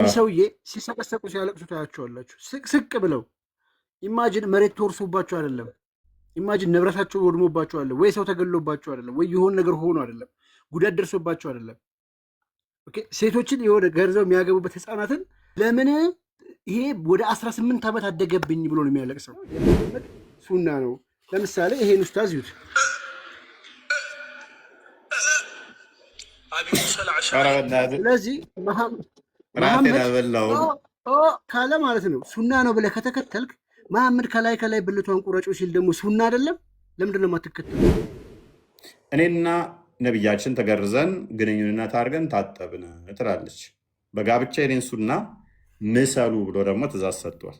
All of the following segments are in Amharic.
ሰውዬ ሲሰቀሰቁ ሲያለቅሱ ታያቸዋላችሁ። ስቅ ብለው ኢማጂን መሬት ተወርሶባቸው አይደለም። ኢማጂን ንብረታቸው ወድሞባቸው አይደለም፣ ወይ ሰው ተገሎባቸው አይደለም፣ ወይ የሆነ ነገር ሆኖ አይደለም፣ ጉዳት ደርሶባቸው አይደለም። ሴቶችን የሆነ ገርዘው የሚያገቡበት ህፃናትን ለምን ይሄ ወደ 18 ዓመት አደገብኝ ብሎ ነው የሚያለቅሰው። ሱና ነው። ለምሳሌ ይሄን ኡስታዝ ይዩት። ስለዚህ መሐመድ ካለ ማለት ነው ሱና ነው ብለህ ከተከተልክ መሐመድ ከላይ ብልቷን ቁረጩ ሲል ደግሞ ሱና አይደለም? ለምንድን ነው የማትከተል? እኔና ነቢያችን ተገርዘን ግንኙነት አድርገን ታጠብን ትላለች። በጋብቻ የኔን ሱና ምሰሉ ብሎ ደግሞ ትእዛዝ ሰጥቷል።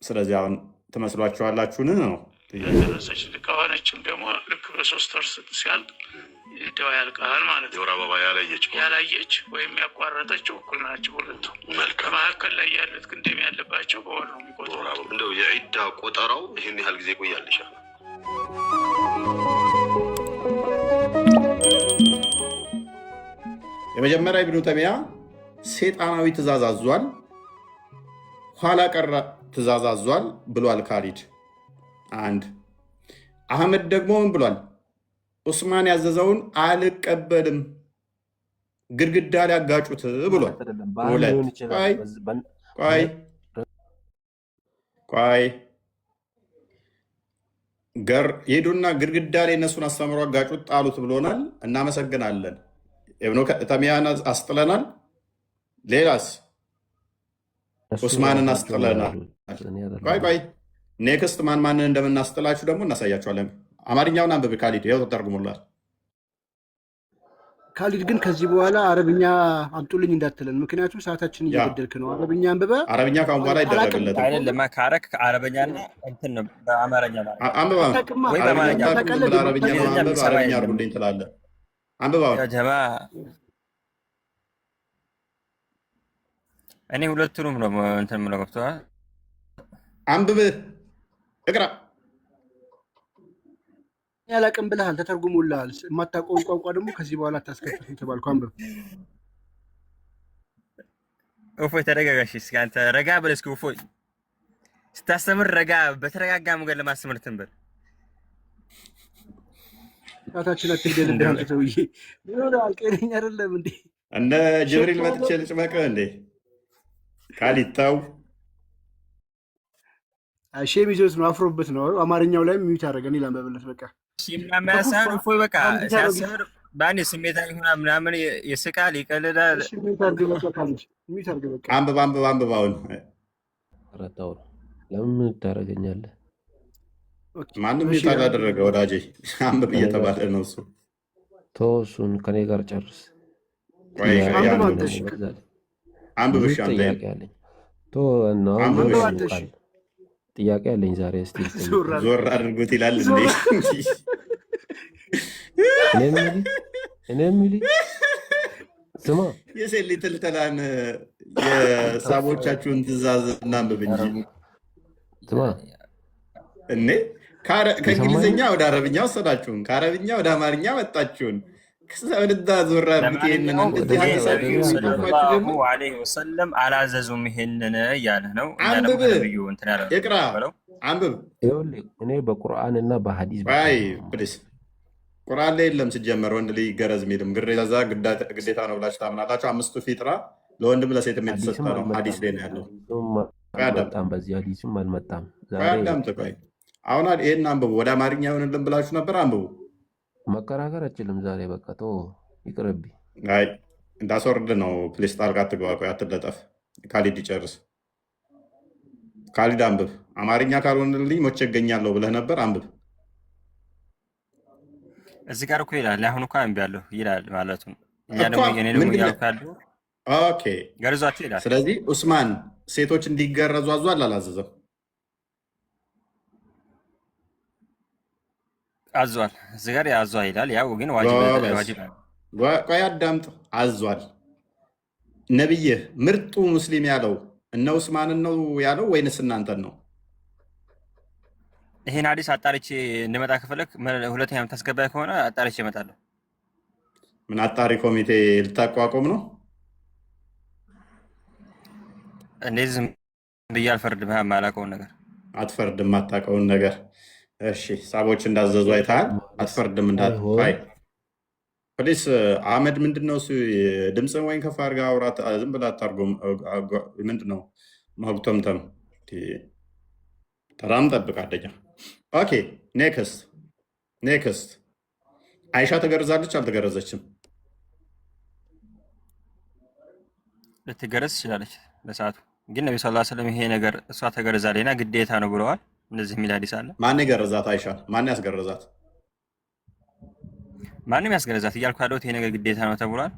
ስለዚህ አሁን ትመስሏችኋላችሁን ነው ያደረሰች ከሆነችም ደግሞ ልክ በሶስት ወር ሲያልቅ ደዋ ያልቃል ማለት ነው። የወር አበባ ያላየች ወይም ያቋረጠችው እኩል ናቸው ሁለቱ። ከመካከል ላይ ያሉት ግን ደም ያለባቸው በወር ነው የሚቆጥረው። እንደው የዒዳ ቆጠራው ይህን ያህል ጊዜ ቆያልሻል። የመጀመሪያ ኢብኑ ተይሚያ ሴጣናዊ ትእዛዝ አዟል፣ ኋላ ቀር ትእዛዝ አዟል ብሏል ካሊድ። አንድ አህመድ ደግሞ ምን ብሏል? ዑስማን ያዘዘውን አልቀበልም ግድግዳ ላይ ያጋጩት ብሏል። ሁለት ቆይ ሄዱና ግድግዳ ላይ እነሱን አስተምሮ አጋጩት ጣሉት ብሎናል። እናመሰግናለን። ኢብኑ ተይሚያን አስጥለናል። ሌላስ ዑስማንን አስጥለናል። ቆይ ኔክስት ማንን እንደምናስጥላችሁ ደግሞ እናሳያችኋለን። አማርኛውን አንብብ ካሊድ፣ ይኸው ተተርጉሞላል። ካሊድ ግን ከዚህ በኋላ አረብኛ አምጡልኝ እንዳትለን፣ ምክንያቱም ሰዓታችን እየገደልክ ነው። አረብኛ አንብበ። አረብኛ ካሁን በኋላ ይደረግለት አይደለም። ካረክ አረበኛና እንትን በአማርኛ ማለት አንብባ። አረብኛ አርጉልኝ ትላለህ። አንብባ ጀማ። እኔ ሁለቱንም ነው እንትን የምለው። ገብቶሃል? አንብብ፣ እቅራ። ያላቅም ብለሃል፣ ተተርጉሞልሃል። የማታውቀውን ቋንቋ ደግሞ ከዚህ በኋላ አታስከፍት የተባልኩ አንብብ። እፎይ ተረጋጋሽ። እስኪ አንተ ረጋ በል እስኪ እፎይ። ስታስተምር ረጋ በተረጋጋ መንገድ ለማስተምር ትንበል። ታታችን አትግደል እንደ አንተ ሰውዬ ምን አልቀረኝ አይደለም እንዴ? እነ ጅብሪል መጥቼ ልጭመቅህ እንዴ? ካሊታው ሼም ይዞት ነው፣ አፍሮበት ነው። አማርኛው ላይ ሚዩት አደረገን ይላል በበለት በቃ ሲማማሳን እፎይ በቃ ሲያስተምር ባኔ ስሜታዊ ሆና ምናምን ይስቃል፣ ይቀልዳል። አንብብ አሁን ረታው ለምን ታደርገኛለህ? ማንም ይታል አደረገ ወዳጄ። አንብብ እየተባለ ነው እሱ። ተወሱን ከኔ ጋር ጨርስ። አንብብ እሺ። አንተ ጥያቄ አለኝ ዛሬ። እስቲ ዞር አድርጉት ይላል እንዴ? እኔ የሚል ስማ፣ የሴት ልትልተላን የሳቦቻችሁን ትእዛዝ እናንብብ እንጂ ስማ። እኔ ከእንግሊዝኛ ወደ አረብኛ ወሰዳችሁን፣ ከአረብኛ ወደ አማርኛ መጣችሁን። ወደዛ ዞር አድርጉት። ይሄንን ሰለላሁ ዐለይሂ ወሰለም አላዘዙም ይሄንን እያለ ነው። አንብብ፣ ይቅራ፣ አንብብ። እኔ በቁርአን እና በሐዲስ ፕሊስ። ቁርአን ላይ የለም ሲጀመር ወንድ ልጅ ገረዝ የሚልም ግሬዛ ግዴታ ነው ብላችሁ ታምናላችሁ? አምስቱ ፊጥራ ለወንድም ለሴትም የተሰጠ ነው። ሐዲስ ላይ ነው ያለው። በዚህ ሐዲስም አልመጣም። አዳምጥ፣ ቆይ አሁን ይሄን አንብቡ። ወደ አማርኛ ይሆንልን ብላችሁ ነበር። አንብቡ። መከራከር አችልም ዛሬ። በቃ ተው ይቅርብኝ። አይ እንዳስወርድ ነው። ፕሊስ ጣልቃ አትግባ። ቆይ አትለጠፍ። ካሊድ ይጨርስ። ካሊድ አንብብ። አማርኛ ካልሆንልኝ ሞቼ እገኛለሁ ብለህ ነበር። አንብብ። እዚህ ጋር እኮ ይላል። አሁን እኮ አንብቤያለሁ ይላል ማለቱ እኛ ደግሞ የኔ ነው ያልካሉ። ኦኬ ገርዟቸው ይላል። ስለዚህ ዑስማን ሴቶች እንዲገረዙ አዟል አላዘዘም? አዟል። እዚህ ጋር ያዟል ይላል። ያው ግን ዋጅብ ነው። ቆይ አዳምጥ። አዟል። ነብይህ ምርጡ ሙስሊም ያለው እነ ዑስማንን ነው ያለው ወይንስ እናንተን ነው? ይሄን ሐዲስ አጣርቼ እንድመጣ ከፈለክ ሁለተኛ የምታስገባኝ ከሆነ አጣርቼ እመጣለሁ። ምን አጣሪ ኮሚቴ ልታቋቁም ነው? እንዴት ዝም ብዬ አልፈርድም? የማላውቀውን ነገር አትፈርድም የማታውቀውን ነገር። እሺ ሳቦች እንዳዘዙ አይተሃል። አትፈርድም እንዳትፋይ ፕሊስ። አህመድ ምንድን ነው እሱ? ድምፅን ወይን ከፍ አድርገህ አውራት። ዝም ብለህ አታርጎም። ምንድን ነው መጉተምተም? ተራም ጠብቅ አደኛ። ኦኬ ኔክስት። አይሻ ተገርዛለች አልተገረዘችም? ልትገረዝ ትችላለች በሰዓቱ። ግን ነቢ ስ ስለም ይሄ ነገር እሷ ተገርዛለችና ግዴታ ነው ብለዋል። እንደዚህ የሚል ሐዲስ አለ። ማን የገረዛት? አይሻ ማን ያስገረዛት? ማንም ያስገረዛት እያልኩ ያለሁት ይሄ ነገር ግዴታ ነው ተብሏል።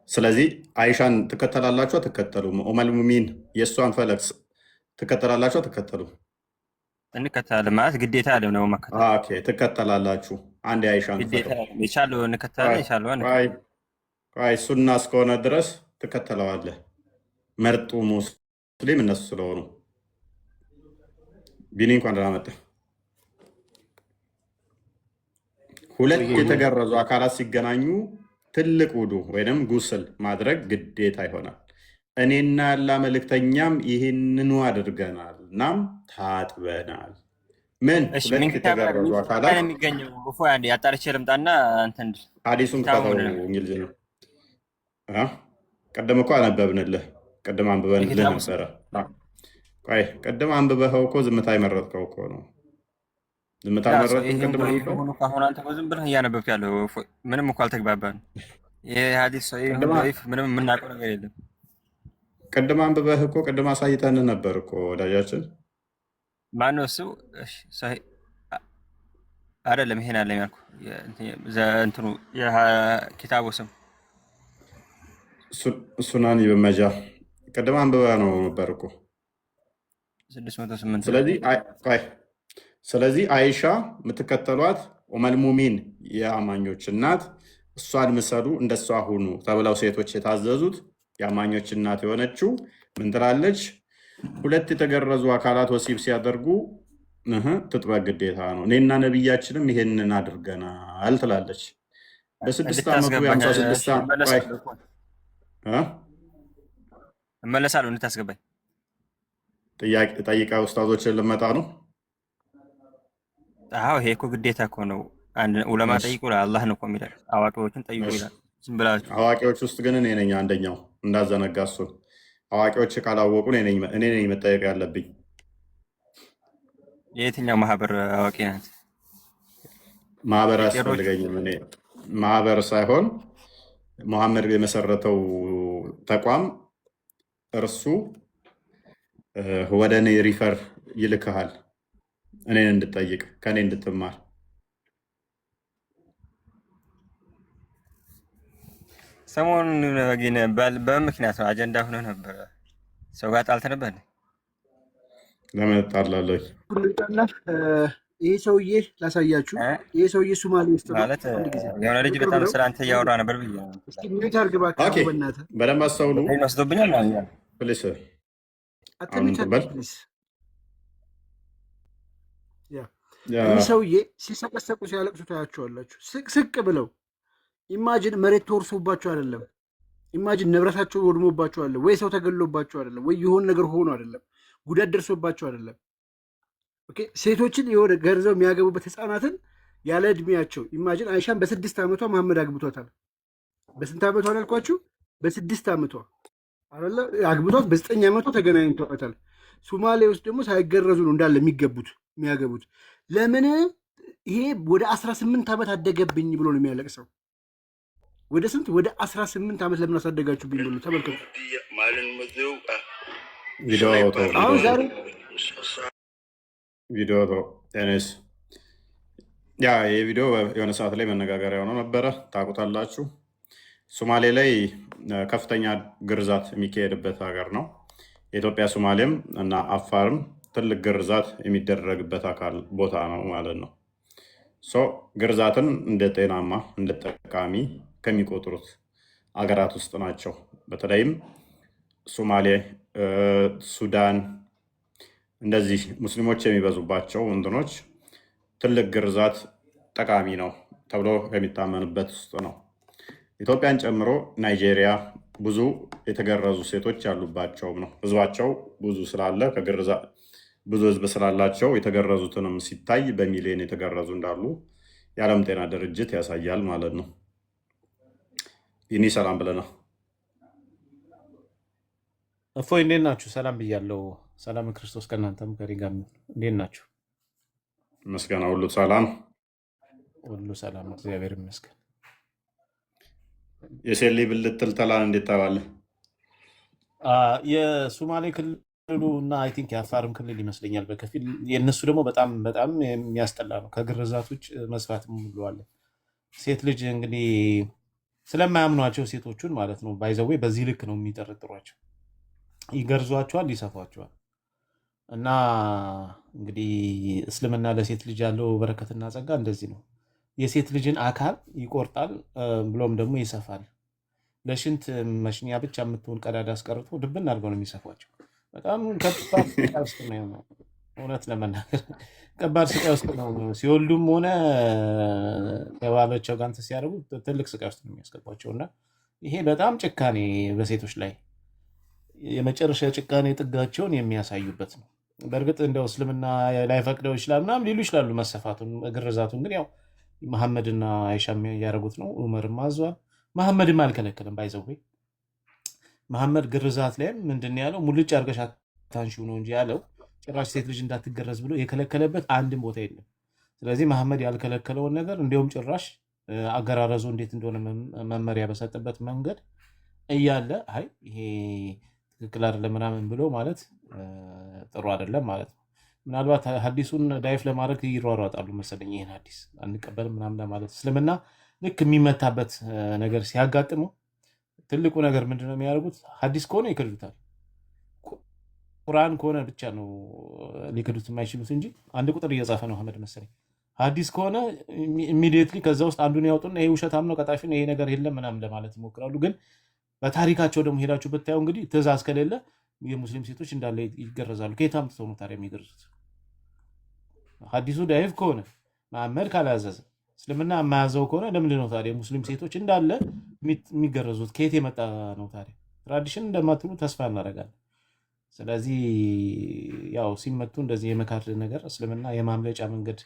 ስለዚህ አይሻን ትከተላላችሁ አትከተሉም? ኡመል ሙሚን የእሷን ፈለግ ትከተላላችሁ አትከተሉም? እንከተላለን ማለት ግዴታ አለ ነው መከተል። ኦኬ ትከተላላችሁ። አንድ አይሻን ግዴታ የቻለው እንከተላለን የቻለው ሱና እስከሆነ ድረስ ትከተለዋለህ። መርጡ ሙስሊም እነሱ ስለሆኑ። ቢኒ እንኳን ደህና መጣህ። ሁለት የተገረዙ አካላት ሲገናኙ ትልቅ ውዱ ወይም ጉስል ማድረግ ግዴታ ይሆናል። እኔና ያላ መልእክተኛም ይህንኑ አድርገናል፣ እናም ታጥበናል። ምን ሁለት የተገረዙ አካላት የሚገኘው ያጣርቼ ልምጣና ሐዲሱን ከተው እንግሊዝ ነው። ቅድም እኮ አነበብንልህ። ቅድም አንብበንልህ ነበረ። ቅድም አንብበኸው እኮ ዝምታ የመረጥከው እኮ ነው። ዝምታ መረጥከው ቅድም አሁን አንተ ዝም ብለህ እያነበብክ ያለው ምንም እኮ አልተግባባንም። ይህ ሐዲስ ምንም የምናውቀው ነገር የለም። ቅድም አንብበህ እኮ ቅድም አሳይተንህ ነበር እኮ ወዳጃችን። ማነው እሱ? አይደለም ይሄን አለ ያልኩ እንትኑ የኪታቡ ስም ሱናን ኢብን ማጃ ቅድም አንብበህ ነው ነበር እኮ 608። ስለዚህ አይሻ የምትከተሏት ኡመል ሙሚን የአማኞች እናት፣ እሷን ምሰሉ እንደሷ ሁኑ ተብለው ሴቶች የታዘዙት የአማኞች እናት የሆነችው ምን ትላለች? ሁለት የተገረዙ አካላት ወሲብ ሲያደርጉ ትጥበቅ ግዴታ ነው። እኔና ነቢያችንም ይሄንን አድርገናል ትላለች። በ6 ዓመቱ የ56 እመለሳለሁ። እንድታስገባኝ ጠይቃ ኡስታዞችን ልመጣ ነው። አዎ ይሄ እኮ ግዴታ እኮ ነው። አንድ ዑለማ ጠይቁ አላህ ነው እኮ የሚላል። አዋቂዎችን ጠይቁ ይላል። ዝም ብላችሁ አዋቂዎች ውስጥ ግን እኔ ነኝ አንደኛው፣ እንዳዘነጋ እሱን። አዋቂዎች ካላወቁ እኔ ነኝ መጠየቅ ያለብኝ። የየትኛው ማህበር አዋቂ ናት? ማህበር አያስፈልገኝም። እኔ ማህበር ሳይሆን መሐመድ የመሰረተው ተቋም እርሱ ወደ እኔ ሪፈር ይልክሃል፣ እኔን እንድጠይቅ ከእኔ እንድትማር። ሰሞኑን ግን በምክንያት ነው አጀንዳ ሆነ ነበረ። ሰው ጋር ጣልተህ ነበር። ለምን እጣላለሁ? ይህ ሰውዬ ላሳያችሁ። ይህ ሰውዬ ሱማሌ ውስጥ ማለት የሆነ ልጅ በጣም ስለ አንተ እያወራ ነበር ብዬ በደንብ አስተውሉ። ወስዶብኛል። ፕሊስ ይህ ሰውዬ ሲሰቀሰቁ ሲያለቅሱ ታያቸዋላችሁ። ስቅ ብለው ኢማጅን መሬት ተወርሶባቸው አይደለም። ኢማጅን ንብረታቸው ወድሞባቸው አለ ወይ ሰው ተገሎባቸው አይደለም ወይ የሆነ ነገር ሆኖ አይደለም። ጉዳት ደርሶባቸው አይደለም። ሴቶችን የሆነ ገርዘው የሚያገቡበት ህፃናትን ያለ እድሜያቸው ኢማጅን አይሻን በ6 ዓመቷ መሐመድ አግብቷታል። በስንት ዓመቷ ያልኳችሁ? በ6 ዓመቷ አለ አግብቷት፣ በ9 ዓመቷ ተገናኝተዋታል። ሶማሌ ውስጥ ደግሞ ሳይገረዙ ነው እንዳለ የሚያገቡት። ለምን ይሄ ወደ 18 ዓመት አደገብኝ ብሎ ነው የሚያለቅሰው። ወደ ስንት? ወደ 18 ዓመት ለምን አሳደጋችሁብኝ ብሎ ተመልከቱ። አሁን ዛሬ ቪዲዮ ቴኒስ ይህ ቪዲዮ የሆነ ሰዓት ላይ መነጋገሪያ ሆኖ ነበረ። ታውቁታላችሁ። ሶማሌ ላይ ከፍተኛ ግርዛት የሚካሄድበት ሀገር ነው። የኢትዮጵያ ሶማሌም እና አፋርም ትልቅ ግርዛት የሚደረግበት አካል ቦታ ነው ማለት ነው። ግርዛትን እንደ ጤናማ እንደ ጠቃሚ ከሚቆጥሩት አገራት ውስጥ ናቸው። በተለይም ሶማሌ፣ ሱዳን እንደዚህ ሙስሊሞች የሚበዙባቸው ወንድኖች ትልቅ ግርዛት ጠቃሚ ነው ተብሎ ከሚታመንበት ውስጥ ነው። ኢትዮጵያን ጨምሮ ናይጄሪያ፣ ብዙ የተገረዙ ሴቶች ያሉባቸውም ነው። ህዝባቸው ብዙ ስላለ ብዙ ህዝብ ስላላቸው የተገረዙትንም ሲታይ በሚሊዮን የተገረዙ እንዳሉ የዓለም ጤና ድርጅት ያሳያል ማለት ነው። ይህኒ ሰላም ብለናል። እፎይ እንዴት ናችሁ? ሰላም ብያለሁ። ሰላም ክርስቶስ ከእናንተም ከእኔ ጋር ይሁን። እንዴት ናችሁ? ምስጋና ሁሉ ሰላም፣ ሁሉ ሰላም፣ እግዚአብሔር ይመስገን። የሴሌ ብልት ትልተላን እንዴት ተባለ? የሶማሌ ክልሉ እና አይ ቲንክ የአፋርም ክልል ይመስለኛል በከፊል የእነሱ ደግሞ በጣም በጣም የሚያስጠላ ነው። ከግርዛት ውጭ መስፋት ብለዋል። ሴት ልጅ እንግዲህ ስለማያምኗቸው ሴቶቹን ማለት ነው ባይዘዌ በዚህ ልክ ነው የሚጠረጥሯቸው። ይገርዟቸዋል፣ ይሰፏቸዋል። እና እንግዲህ እስልምና ለሴት ልጅ ያለው በረከትና ጸጋ እንደዚህ ነው። የሴት ልጅን አካል ይቆርጣል፣ ብሎም ደግሞ ይሰፋል። ለሽንት መሽኛ ብቻ የምትሆን ቀዳዳ አስቀርቶ ድብን አድርገው ነው የሚሰፏቸው። በጣም ከባድ ስቃይ ውስጥ ነው። እውነት ለመናገር ከባድ ስቃይ ውስጥ ነው። ሲወልዱም ሆነ ከባሎቻቸው ጋር እንትን ሲያደርጉ ትልቅ ስቃይ ውስጥ ነው የሚያስገባቸው። እና ይሄ በጣም ጭካኔ በሴቶች ላይ የመጨረሻ ጭካኔ ጥጋቸውን የሚያሳዩበት ነው። በእርግጥ እንደው እስልምና ላይፈቅደው ይችላል ምናምን ሊሉ ይችላሉ መሰፋቱን፣ ግርዛቱን ግን ያው መሐመድና አይሻ እያደረጉት ነው። ዑመርም አዟል፣ መሐመድም አልከለከለም። ባይዘዌ መሐመድ ግርዛት ላይም ምንድን ያለው ሙልጭ አድርገሽ አታንሺው ነው እንጂ ያለው ጭራሽ ሴት ልጅ እንዳትገረዝ ብሎ የከለከለበት አንድም ቦታ የለም። ስለዚህ መሐመድ ያልከለከለውን ነገር እንዲሁም ጭራሽ አገራረዙ እንዴት እንደሆነ መመሪያ በሰጠበት መንገድ እያለ አይ ይሄ ትክክል አይደለም ምናምን ብሎ ማለት ጥሩ አይደለም ማለት ነው። ምናልባት ሀዲሱን ዳይፍ ለማድረግ ይሯሯጣሉ መሰለኝ። ይህን ሀዲስ አንቀበልም ምናምን ለማለት እስልምና ልክ የሚመታበት ነገር ሲያጋጥመው ትልቁ ነገር ምንድነው የሚያደርጉት? ሀዲስ ከሆነ ይክዱታል። ቁርአን ከሆነ ብቻ ነው ሊክዱት የማይችሉት እንጂ አንድ ቁጥር እየጻፈ ነው አህመድ መሰለኝ። ሀዲስ ከሆነ ኢሚዲየትሊ ከዛ ውስጥ አንዱን ያውጡና ይሄ ውሸታም ነው ቀጣፊ ነው ይሄ ነገር የለም ምናምን ለማለት ይሞክራሉ። ግን በታሪካቸው ደግሞ ሄዳችሁ ብታየው እንግዲህ ትእዛዝ ከሌለ የሙስሊም ሴቶች እንዳለ ይገረዛሉ። ከየት አምጥተው ነው ታዲያ የሚገርዙት? ሀዲሱ ዳይፍ ከሆነ መሐመድ ካላዘዘ እስልምና የማያዘው ከሆነ ለምንድን ነው ታዲያ ሙስሊም ሴቶች እንዳለ የሚገረዙት? ከየት የመጣ ነው ታዲያ? ትራዲሽን እንደማትሉ ተስፋ እናደርጋለን። ስለዚህ ያው ሲመቱ እንደዚህ የመካድ ነገር እስልምና የማምለጫ መንገድ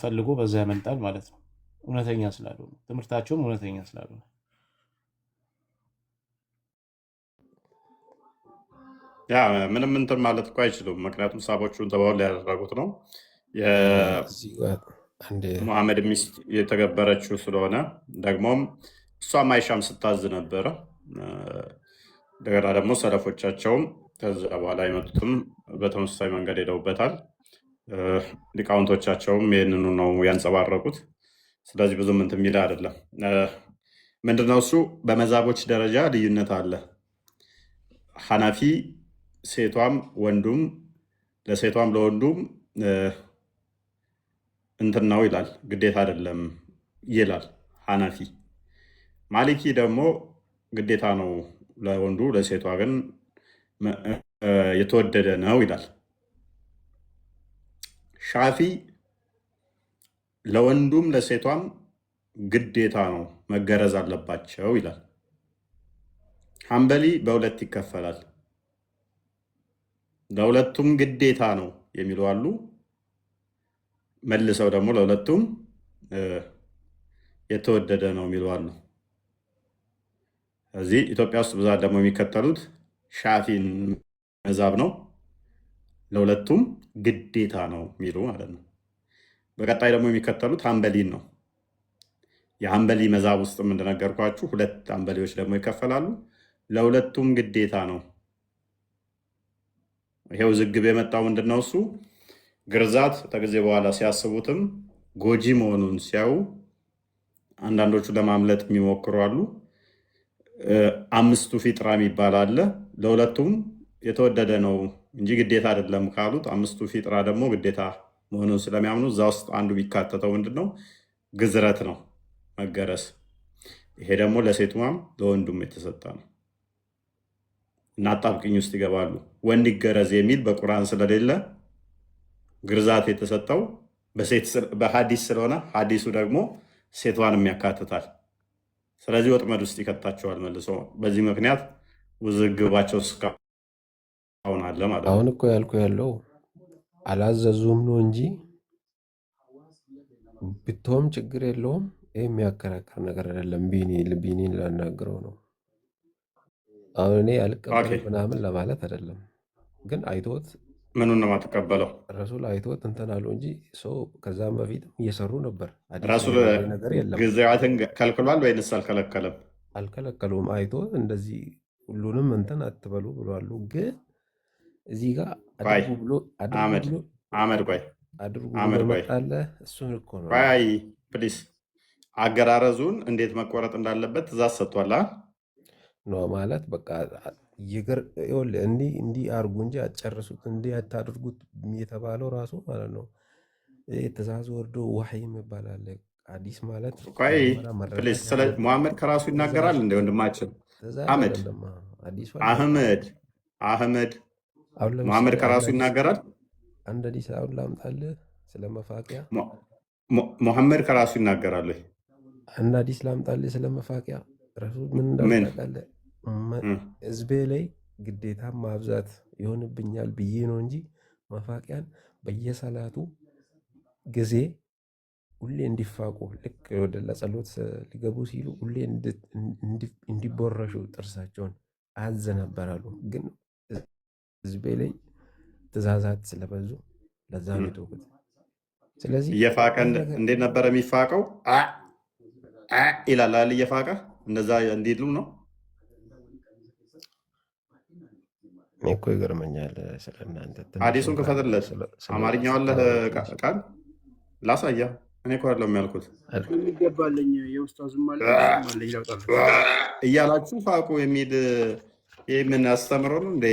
ፈልጎ በዛ ያመልጣል ማለት ነው። እውነተኛ ስላልሆነ ትምህርታቸውም እውነተኛ ስላልሆነ ያ ምንም እንትን ማለት እኮ አይችሉም። ምክንያቱም ሳቦቹን ተባው ያደረጉት ነው። ሙሐመድ ሚስት የተገበረችው ስለሆነ ደግሞም እሷም አይሻም ስታዝ ነበረ። እንደገና ደግሞ ሰለፎቻቸውም ከዛ በኋላ የመጡትም በተመሳሳይ መንገድ ሄደውበታል። ሊቃውንቶቻቸውም ይህንኑ ነው ያንጸባረቁት። ስለዚህ ብዙም እንትን የሚል አይደለም። ምንድነው እሱ በመዛቦች ደረጃ ልዩነት አለ። ሐናፊ ሴቷም ወንዱም ለሴቷም ለወንዱም እንትን ነው ይላል፣ ግዴታ አይደለም ይላል ሐናፊ። ማሊኪ ደግሞ ግዴታ ነው ለወንዱ ለሴቷ ግን የተወደደ ነው ይላል። ሻፊ ለወንዱም ለሴቷም ግዴታ ነው መገረዝ አለባቸው ይላል። ሐንበሊ በሁለት ይከፈላል። ለሁለቱም ግዴታ ነው የሚሉ አሉ። መልሰው ደግሞ ለሁለቱም የተወደደ ነው የሚሉ አሉ። እዚህ ኢትዮጵያ ውስጥ ብዛት ደግሞ የሚከተሉት ሻፊን መዛብ ነው። ለሁለቱም ግዴታ ነው የሚሉ ማለት ነው። በቀጣይ ደግሞ የሚከተሉት ሐንበሊን ነው። የሐንበሊ መዛብ ውስጥ እንደነገርኳችሁ ሁለት ሐንበሊዎች ደግሞ ይከፈላሉ። ለሁለቱም ግዴታ ነው። ይሄው ዝግብ የመጣው ምንድነው? እሱ ግርዛት ከጊዜ በኋላ ሲያስቡትም ጎጂ መሆኑን ሲያዩ አንዳንዶቹ ለማምለጥ የሚሞክሩ አሉ። አምስቱ ፊጥራ የሚባል አለ። ለሁለቱም የተወደደ ነው እንጂ ግዴታ አይደለም ካሉት አምስቱ ፊጥራ ደግሞ ግዴታ መሆኑን ስለሚያምኑ እዛ ውስጥ አንዱ የሚካተተው ምንድነው? ግዝረት ነው፣ መገረስ። ይሄ ደግሞ ለሴቱም ለወንዱም የተሰጠ ነው እና አጣብቅኝ ውስጥ ይገባሉ። ወንድ ይገረዝ የሚል በቁርአን ስለሌለ ግርዛት የተሰጠው በሐዲስ ስለሆነ ሐዲሱ ደግሞ ሴቷንም ያካትታል። ስለዚህ ወጥመድ ውስጥ ይከታቸዋል መልሶ። በዚህ ምክንያት ውዝግባቸው እስካሁን አለ ማለት ነው። አሁን እኮ ያልኩ ያለው አላዘዙም ነው እንጂ ብትሆም ችግር የለውም። ይህ የሚያከራክር ነገር አይደለም። ቢኒን ላናግረው ነው። አሁን እኔ አልቀበልም ምናምን ለማለት አይደለም፣ ግን አይቶት ምኑን ነው የማትቀበለው? ረሱል አይቶት እንትን አሉ እንጂ ሰው ከዛም በፊትም እየሰሩ ነበር። አዲስ ረሱል ነገር የለም። ጊዜያትን ከልክሏል ወይንስ አልከለከለም? አልከለከሉም። አይቶት እንደዚህ ሁሉንም እንትን አትበሉ ብሏሉ። ግን እዚህ ጋር ቆይ አድርጉ ብሎ አመድ ቆይ አድርጉ አመድ ብሎ ቆይ መጣለ። እሱን እኮ ነው ቆይ ፕሊስ፣ አገራረዙን እንዴት መቆረጥ እንዳለበት ትእዛዝ ሰጥቷል ነው ማለት በቃ እንዲህ አርጉ እንጂ አትጨርሱት፣ እንዲህ አታድርጉት የተባለው ራሱ ማለት ነው። ትእዛዝ ወርዶ ዋህይ ይባላል። ሐዲስ ማለት ቆይ ፕሊስ፣ ስለ ሙሐመድ ከራሱ ይናገራል እንደ ወንድማችን አህመድ ሙሐመድ ከራሱ ይናገራል። አንድ ሐዲስ አሁን ላምጣልህ ስለ መፋቂያ። ሙሐመድ ከራሱ ይናገራል ወይ? አንድ ሐዲስ ላምጣልህ ስለ መፋቂያ። ረሱል ምን እንዳውቃለህ? ህዝቤ ላይ ግዴታ ማብዛት ይሆንብኛል ብዬ ነው እንጂ መፋቂያን በየሰላቱ ጊዜ ሁሌ እንዲፋቁ ልክ ወደ ለጸሎት ሊገቡ ሲሉ ሁሌ እንዲቦረሹ ጥርሳቸውን አዘ ነበራሉ። ግን ህዝቤ ላይ ትእዛዛት ስለበዙ ለዛ ነው የተውኩት። ስለዚህ እየፋቀ እንዴት ነበረ የሚፋቀው? ይላል አይደል? እየፋቀ እንደዛ እንዲሉ ነው። እኔ እኮ ይገርመኛል ስለእናንተ። ሐዲሱን ክፈትለት። አማርኛው አለ ቃል ላሳያ። እኔ እኮ አይደለም ያልኩት የሚገባለኝ የውስጣዝም እያላችሁ ፋቁ የሚል ይህ ምን አስተምረው ነው እንዴ?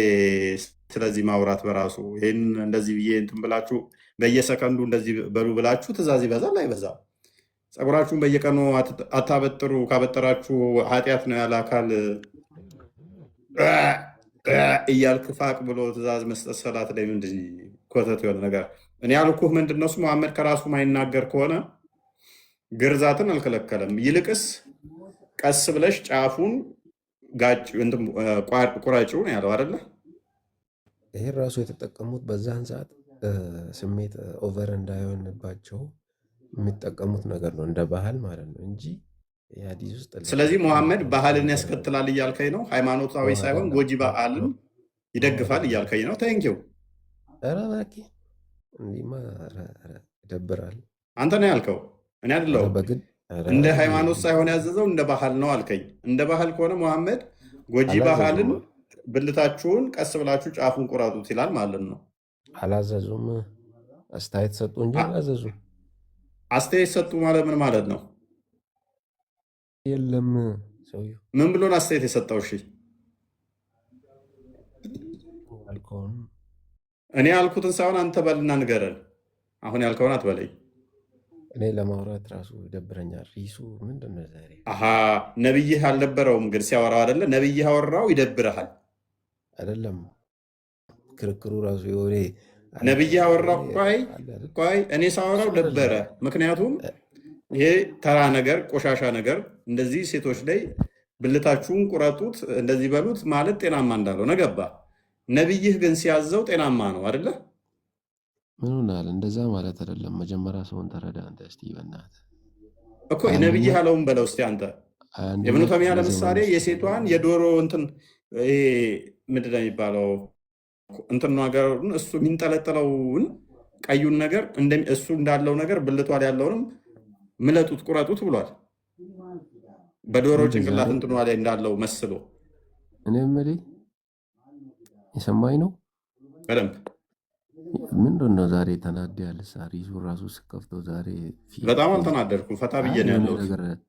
ስለዚህ ማውራት በራሱ ይህን እንደዚህ ብዬ እንትን ብላችሁ በየሰከንዱ እንደዚህ በሉ ብላችሁ ትእዛዝ ይበዛል አይበዛም? ፀጉራችሁን በየቀኑ አታበጥሩ፣ ካበጠራችሁ ኃጢአት ነው ያለ አካል እያልክ ፋቅ ብሎ ትእዛዝ መስጠት ሰላት ላይ ምንድን ኮተት የሆነ ነገር። እኔ ያልኩህ ምንድን ነው እሱ መሐመድ ከራሱ ማይናገር ከሆነ ግርዛትን አልከለከለም። ይልቅስ ቀስ ብለሽ ጫፉን ቁረጪው ነው ያለው አይደለ? ይሄ ራሱ የተጠቀሙት በዛን ሰዓት ስሜት ኦቨር እንዳይሆንባቸው የሚጠቀሙት ነገር ነው፣ እንደ ባህል ማለት ነው እንጂ የሐዲስ ውስጥ። ስለዚህ ሙሐመድ ባህልን ያስከትላል እያልከኝ ነው? ሃይማኖታዊ ሳይሆን ጎጂ ባህልን ይደግፋል እያልከኝ ነው? ታንኪው። ኧረ እባክህ እንዲህማ ይደብራል። አንተ ነው ያልከው፣ እኔ አይደለሁም። እንደ ሃይማኖት ሳይሆን ያዘዘው እንደ ባህል ነው አልከኝ። እንደ ባህል ከሆነ ሙሐመድ ጎጂ ባህልን ብልታችሁን ቀስ ብላችሁ ጫፉን ቁረጡት ይላል ማለት ነው። አላዘዙም። አስተያየት ሰጡ እንጂ አላዘዙም። አስተያየት ሰጡ ማለት ምን ማለት ነው? የለም ሰውዬው ምን ብሎን አስተያየት የሰጠው? እሺ እኔ ያልኩትን ሳይሆን አንተ በልና ንገረን። አሁን ያልከውን አትበለኝ። እኔ ለማውራት ራሱ ይደብረኛል። ሪሱ ምንድን ነው ዛሬ? ነብይህ አልነበረውም ግን ሲያወራው አይደለ? ነብይህ አወራው ይደብረሃል አይደለም? ክርክሩ ራሱ የሆነ ነብይህ አወራው። ቆይ እኔ ሳወራው ደበረ። ምክንያቱም ይሄ ተራ ነገር፣ ቆሻሻ ነገር እንደዚህ ሴቶች ላይ ብልታችሁን ቁረጡት እንደዚህ በሉት ማለት ጤናማ እንዳልሆነ ገባ። ነብይህ ግን ሲያዘው ጤናማ ነው አይደለ? ምን ሆናል? እንደዛ ማለት አይደለም። መጀመሪያ ሰውን ተረዳ አንተ። እስቲ በእናትህ እኮ ነብይህ ያለውን በለው እስቲ አንተ። የብኑ ተይሚያ ለምሳሌ የሴቷን የዶሮ እንትን ምንድን ነው የሚባለው እንትን ነገሩን እሱ የሚንጠለጠለውን ቀዩን ነገር እሱ እንዳለው ነገር ብልቷል ያለውንም ምለጡት ቁረጡት ብሏል። በዶሮ ጭንቅላት እንትኗ ላይ እንዳለው መስሎ እኔ የምልህ የሰማኝ ነው በደንብ። ምንድን ነው ዛሬ ተናደያል? ሪሱ ራሱ ስከፍተው ዛሬ በጣም አልተናደድኩም። ፈታ ብዬ ነው ያለሁት።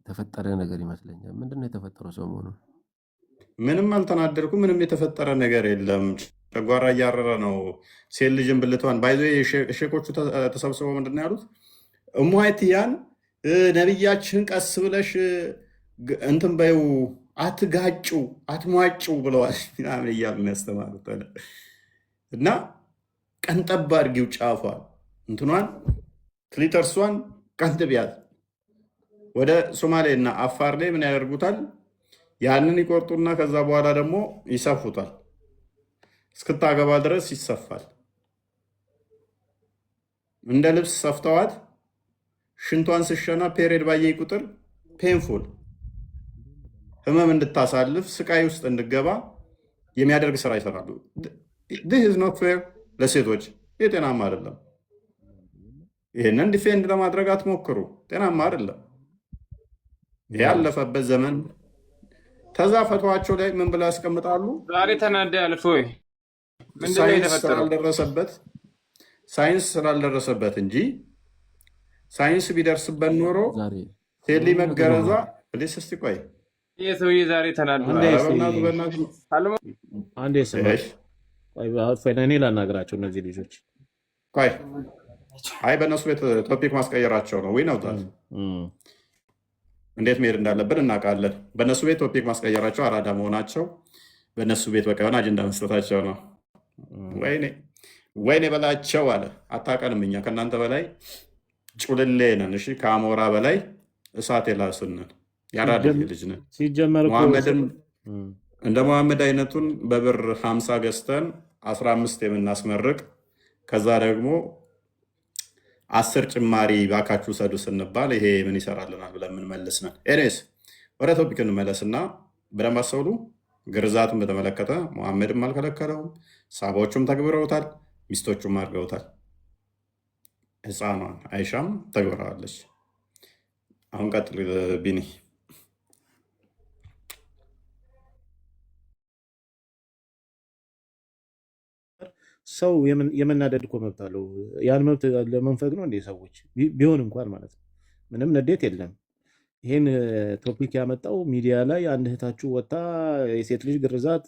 ተፈጠረ ነገር ይመስለኛል። ምንድን ነው የተፈጠረው ሰሞኑን? ምንም አልተናደድኩም። ምንም የተፈጠረ ነገር የለም። ጨጓራ እያረረ ነው። ሴት ልጅን ብልቷን ባይዞ ሼኮቹ ተሰብስበው ምንድን ነው ያሉት? እሙሀይትያን ነቢያችን ቀስ ብለሽ እንትን በይው አትጋጩ አትሟጩ ብለዋል ምናምን እያሉ ያስተማሩት እና ቀንጠብ አድርጊው ጫፏን እንትኗን ክሊተርሷን ቀንጥቢያት ወደ ሶማሌ እና አፋር ላይ ምን ያደርጉታል? ያንን ይቆርጡና ከዛ በኋላ ደግሞ ይሰፉታል። እስክታገባ ድረስ ይሰፋል። እንደ ልብስ ሰፍተዋት ሽንቷን ስሸና ፔሬድ ባየ ቁጥር ፔንፉል ህመም እንድታሳልፍ ስቃይ ውስጥ እንድገባ የሚያደርግ ስራ ይሰራሉ። ዲስ ኢዝ ኖት ፌር ለሴቶች፣ የጤናማ አይደለም። ይህንን ዲፌንድ ለማድረግ አትሞክሩ፣ ጤናማ አይደለም። ያለፈበት ዘመን ተዛ ፈቷቸው ላይ ምን ብለው ያስቀምጣሉ? ዛሬ ተናደ ያልፍ ወይ ሳይንስ ስላልደረሰበት እንጂ ሳይንስ ቢደርስበት ኖሮ ቴሊ መገረዟ ፕሊስ እስቲ ቆይ ይህ ሰውዬ ዛሬ ተናዷል። አንዴ እኔ ላናግራቸው እነዚህ ልጆች ቆይ። አይ በእነሱ ቤት ቶፒክ ማስቀየራቸው ነው ወይ ነው እንዴት መሄድ እንዳለብን እናውቃለን። በእነሱ ቤት ቶፒክ ማስቀየራቸው አራዳ መሆናቸው በእነሱ ቤት በቃ የሆነ አጀንዳ መስጠታቸው ነው። ወይኔ በላቸው አለ። አታውቀንም፣ እኛ ከእናንተ በላይ ጩልሌ ነን። እሺ ከአሞራ በላይ እሳት የላስንን ያራዳ ልጅ ነን። ሙሐመድን እንደ ሙሐመድ አይነቱን በብር 50 ገዝተን 15 የምናስመርቅ ከዛ ደግሞ 10 ጭማሪ ባካችሁ ሰዱ ስንባል ይሄ ምን ይሰራልናል ብለን የምንመልስ ነን። ኤኒዌይስ ወደ ቶፒክ እንመለስና በደንብ አስተውሉ። ግርዛትን በተመለከተ ሙሐመድም አልከለከለውም፣ ሳባዎቹም ተግብረውታል፣ ሚስቶቹም አድርገውታል። ህፃኗን አይሻም ተግብረዋለች። አሁን ቀጥል ቢኒ። ሰው የመናደድ እኮ መብት አለው። ያን መብት ለመንፈግ ነው እንደ ሰዎች ቢሆን እንኳን ማለት ነው። ምንም ንዴት የለም። ይህን ቶፒክ ያመጣው ሚዲያ ላይ አንድ እህታችሁ ወጥታ የሴት ልጅ ግርዛት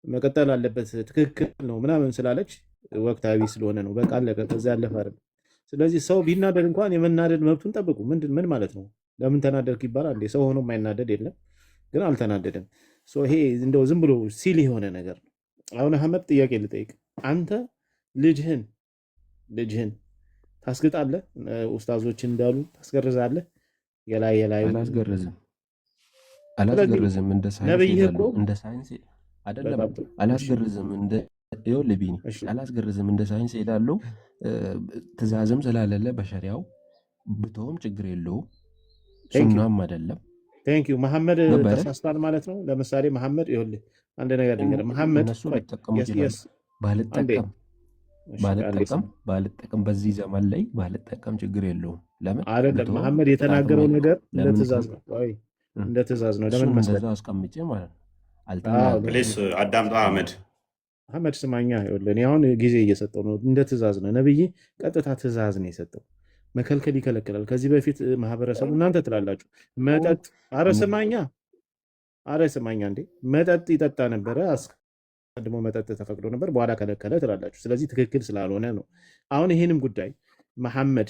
መቀጠል አለበት ትክክል ነው ምናምን ስላለች ወቅታዊ ስለሆነ ነው። በቃ አለቀ። ከዛ ያለፈ አይደለም። ስለዚህ ሰው ቢናደድ እንኳን የመናደድ መብቱን ጠብቁ። ምን ማለት ነው? ለምን ተናደድክ ይባላል እንዴ? ሰው ሆኖ የማይናደድ የለም፣ ግን አልተናደድም። ይሄ እንደው ዝም ብሎ ሲል የሆነ ነገር ነው። አሁን አህመድ ጥያቄ ልጠይቅ። አንተ ልጅህን ታስግጣለህ? ኡስታዞች እንዳሉ ታስገርዛለህ? የላይ አላስገርዝም። እንደ ሳይንስ አይደለም። አላስገርዝም እንደ ሳይንስ ሄዳለሁ። ትእዛዝም ስላለለ በሸሪያው ብቶም ችግር የለውም። ሱናም አይደለም። ቴንክ ዩ መሐመድ ተሳስቷል ማለት ነው። ለምሳሌ መሐመድ ይኸውልህ አንድ ነገር ልንገርህ። መሐመድ እነሱ ሊጠቀሙ ይችላሉ። ባልጠቀም በዚህ ዘመን ላይ ባልጠቀም ችግር የለውም። ለምን አይደለም? መሐመድ የተናገረው ነገር እንደ ትእዛዝ ነው። እንደ ትእዛዝ ነው። ለምን መሰለህ አስቀምጬ ማለት ነው። ፕሊስ አዳምጣ አህመድ ስማኛ። ይኸውልህ እኔ አሁን ጊዜ እየሰጠው ነው። እንደ ትእዛዝ ነው። ነብይ ቀጥታ ትእዛዝ ነው የሰጠው። መከልከል ይከለክላል። ከዚህ በፊት ማህበረሰቡ እናንተ ትላላችሁ መጠጥ፣ አረ ስማኛ እንዴ መጠጥ ይጠጣ ነበረ። አስቀድሞ መጠጥ ተፈቅዶ ነበር፣ በኋላ ከለከለ ትላላችሁ። ስለዚህ ትክክል ስላልሆነ ነው። አሁን ይህንም ጉዳይ መሐመድ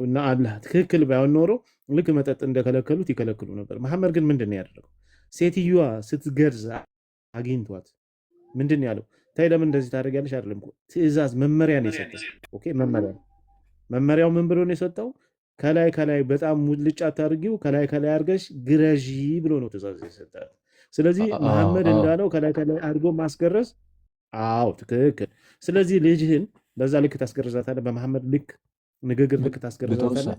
እና አላህ ትክክል ባይሆን ኖሮ ልክ መጠጥ እንደከለከሉት ይከለክሉ ነበር። መሐመድ ግን ምንድን ነው ያደረገው? ሴትዮዋ ስትገርዝ አግኝቷት ምንድን ነው ያለው? ታይ ለምን እንደዚህ ታደርጊያለሽ? አይደለም ትእዛዝ መመሪያ ነው የሰጠው። ኦኬ መመሪያው ምን ብሎ ነው የሰጠው? ከላይ በጣም ሙልጭ አታድርጊው፣ ከላይ አድርገሽ ግረዢ ብሎ ነው ትእዛዝ የሰጠው። ስለዚህ መሐመድ እንዳለው ከላይ አድርጎ ማስገረዝ፣ አዎ ትክክል። ስለዚህ ልጅህን በዛ ልክ ታስገርዛታለህ፣ በመሐመድ ልክ ንግግር ልክ ታስገርዛታለህ።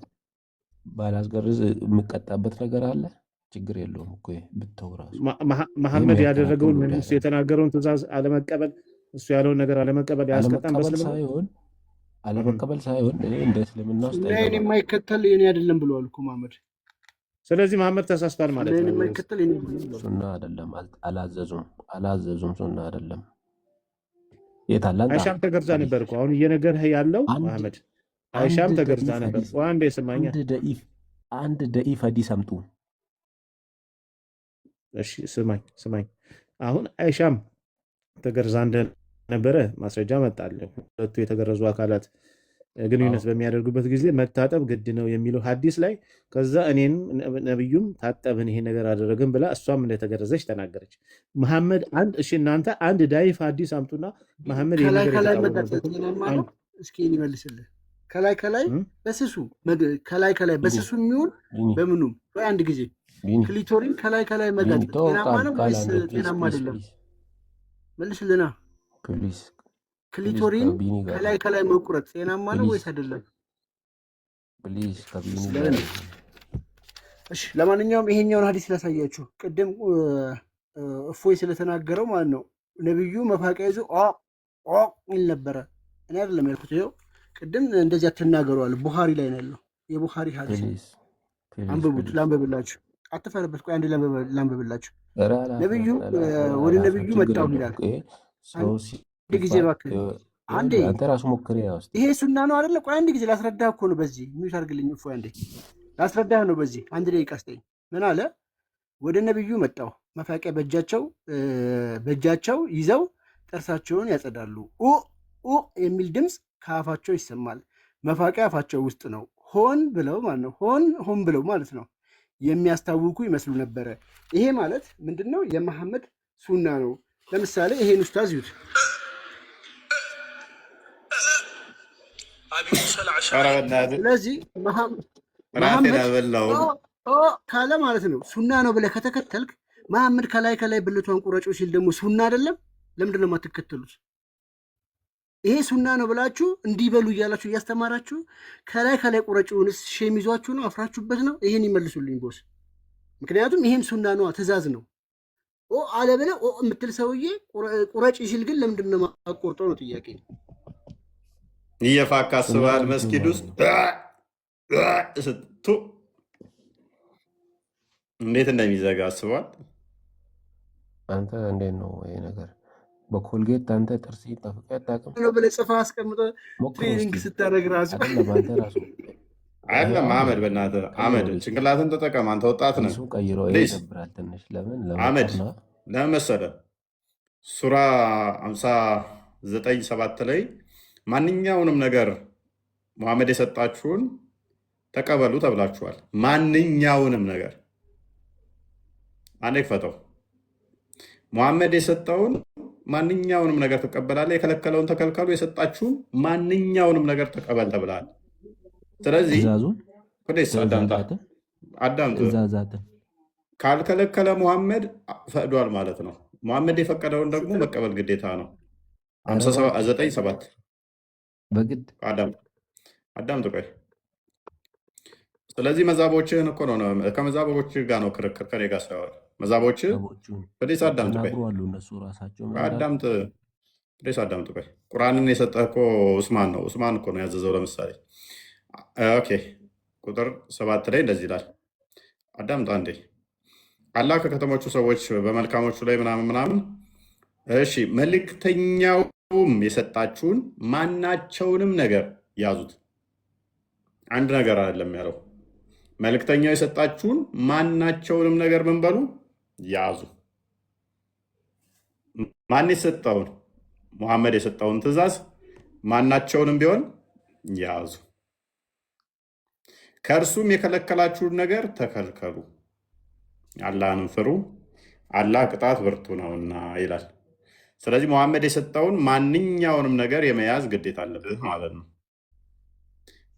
ባላስገርዝ የምቀጣበት ነገር አለ፣ ችግር የለውም እኮ ብተው ራሱ መሐመድ ያደረገውን እሱ የተናገረውን ትእዛዝ አለመቀበል፣ እሱ ያለውን ነገር አለመቀበል ያስቀጣን አለመቀበል ሳይሆን እኔ እንደ እስልምና ውስጥ የማይከተል የኔ አይደለም ብለዋል እኮ መሐመድ። ስለዚህ መሐመድ ተሳስቷል ማለት ነው። የማይከተል ሱና አይደለም፣ አላዘዙም ሱና አይደለም። የታላንታ አይሻም ተገርዛ ነበር እኮ አሁን እየነገርህ ያለው መሐመድ። አይሻም ተገርዛ ነበር። አንዴ ስማኛ፣ አንድ ደኢፍ ሐዲስ አምጡ። እሺ ስማኝ። አሁን አይሻም ተገርዛ እንደነበረ ማስረጃ መጣለሁ። ሁለቱ የተገረዙ አካላት ግንኙነት በሚያደርጉበት ጊዜ መታጠብ ግድ ነው የሚለው ሐዲስ ላይ ከዛ እኔም ነብዩም ታጠብን ይሄ ነገር አደረግን ብላ እሷም እንደተገረዘች ተናገረች። መሐመድ እናንተ አንድ ዳይፍ ሐዲስ አምጡና መሐመድ ይሄ ነገር እስኪ ይመልስልህ። ከላይ ከላይ በስሱ ከላይ በስሱ የሚሆን በምኑም ወይ አንድ ጊዜ ክሊቶሪን ከላይ መጋጥ ጤናማ ነው ወይስ ጤናማ አይደለም? መልስልና ክሊቶሪን ከላይ መቁረጥ ጤናማ ነው ወይስ አይደለም? እሺ ለማንኛውም ይሄኛውን ሐዲስ ላሳያችሁ። ቅድም እፎይ ስለተናገረው ማለት ነው ነብዩ መፋቂያ ይዞ ይል ነበረ። እኔ አይደለም ያልኩት። ይኸው ቅድም እንደዚህ አትናገረዋል። ቡኻሪ ላይ ነው ያለው። የቡኻሪ ሐዲስ አንብቡት። ላንብብላችሁ፣ አትፈርበት። ቆይ አንዴ ላንብብላችሁ። ነብዩ ወደ ነብዩ መጣሁ ይላል። አንድ ጊዜ እባክህ አንዴ አንተ ራሱ ሞክሬ ነው። ይሄ ሱና ነው አይደለ? ቆይ አንድ ጊዜ ላስረዳህ እኮ ነው። በዚህ ምን ታርግልኝ? እፎይ አንዴ ላስረዳህ ነው። በዚህ አንድ ደቂቃ ስጠኝ። ምን አለ? ወደ ነብዩ መጣሁ፣ መፋቂያ በእጃቸው ይዘው ጥርሳቸውን ያጸዳሉ። የሚል ድምፅ ከአፋቸው ይሰማል። መፋቂያ አፋቸው ውስጥ ነው። ሆን ብለው ማለት ነው። ሆን ብለው ማለት ነው የሚያስታውኩ ይመስሉ ነበረ። ይሄ ማለት ምንድን ነው? የመሐመድ ሱና ነው። ለምሳሌ ይሄን ኡስታዝ ይዩት። ስለዚህ መሐመድ ካለ ማለት ነው ሱና ነው ብለህ ከተከተልክ፣ መሐመድ ከላይ ብልቷን ቁረጮ ሲል ደግሞ ሱና አይደለም? ለምንድን ነው የማትከተሉት? ይሄ ሱና ነው ብላችሁ እንዲበሉ እያላችሁ እያስተማራችሁ ከላይ ቁረጭውንስ ሼም ይዟችሁ ነው? አፍራችሁበት ነው? ይሄን ይመልሱልኝ ቦስ። ምክንያቱም ይሄም ሱና ነው፣ ትእዛዝ ነው። አለ ብለህ የምትል ሰውዬ ቁረጭ ሲል ግን ለምንድን ነው የማትቆርጠው ነው ጥያቄ። እየፋካ አስበሃል? መስጊድ ውስጥ ስቱ እንዴት እንደሚዘጋ አስበዋል? አንተ እንዴት ነው ይሄ ነገር? በኮልጌት አንተ ጥርስ ይጣፍቅ ያጣቀም ነው ብለህ ጽፈህ አስቀምጠህ ትሬኒንግ ስታደርግ ራሱ አይደለም። አህመድ በእናትህ አህመድ ጭንቅላትን ተጠቀም። አንተ ወጣት ነህ። ቀይሮ ይደብራል ትንሽ። አህመድ ለምን መሰለህ? ሱራ 59:7 ላይ ማንኛውንም ነገር ሙሐመድ የሰጣችሁን ተቀበሉ ተብላችኋል። ማንኛውንም ነገር አንዴ ክፈተው። ሙሐመድ የሰጠውን ማንኛውንም ነገር ትቀበላለህ፣ የከለከለውን ተከልከሉ፣ የሰጣችሁን ማንኛውንም ነገር ተቀበል ተብላል። ስለዚህ አዳምጥ። ካልከለከለ ሙሐመድ ፈቅዷል ማለት ነው። ሙሐመድ የፈቀደውን ደግሞ መቀበል ግዴታ ነው። 59:7 በግድ አዳምጥ። ቆይ ስለዚህ መዛቦችህን እኮ ነው ከመዛቦች ጋር ነው ክርክር ከኔ ጋር ሳይሆን መዛቦች ፕሌስ አዳምጥ። ቆይ ቁርአንን የሰጠህ እኮ ኡስማን ነው። ኡስማን እኮ ነው ያዘዘው። ለምሳሌ ኦኬ ቁጥር 7 ላይ እንደዚህ ይላል። አዳምጥ አንዴ። አላህ ከከተሞቹ ሰዎች በመልካሞቹ ላይ ምናምን እሺ፣ መልእክተኛውም የሰጣችሁን ማናቸውንም ነገር ያዙት። አንድ ነገር አይደለም ያለው። መልእክተኛው የሰጣችሁን ማናቸውንም ነገር ምን በሉ ያዙ። ማን የሰጠውን? ሙሐመድ የሰጠውን ትእዛዝ ማናቸውንም ቢሆን ያዙ። ከእርሱም የከለከላችሁን ነገር ተከልከሉ፣ አላህንም ፍሩ፣ አላህ ቅጣት ብርቱ ነውና ይላል። ስለዚህ ሙሐመድ የሰጠውን ማንኛውንም ነገር የመያዝ ግዴታ አለብህ ማለት ነው።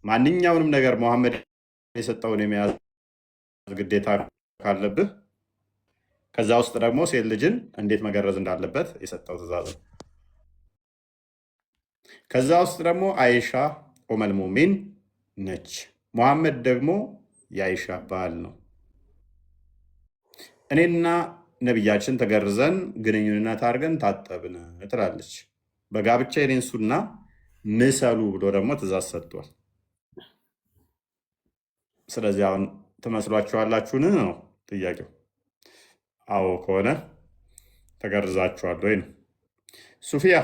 ማንኛውንም ነገር ሙሐመድ የሰጠውን የመያዝ ግዴታ ካለብህ ከዛ ውስጥ ደግሞ ሴት ልጅን እንዴት መገረዝ እንዳለበት የሰጠው ትእዛዝ ነው። ከዛ ውስጥ ደግሞ አይሻ ኡመል ሙሚን ነች። ሙሐመድ ደግሞ የአይሻ ባል ነው። እኔና ነቢያችን ተገርዘን ግንኙነት አድርገን ታጠብን ትላለች። በጋብቻ የኔን ሱና ምሰሉ ብሎ ደግሞ ትእዛዝ ሰጥቷል። ስለዚህ አሁን ትመስሏችኋላችሁን ነው ጥያቄው። አዎ ከሆነ ተገርዛችኋል ወይ ነው። ሶፊያ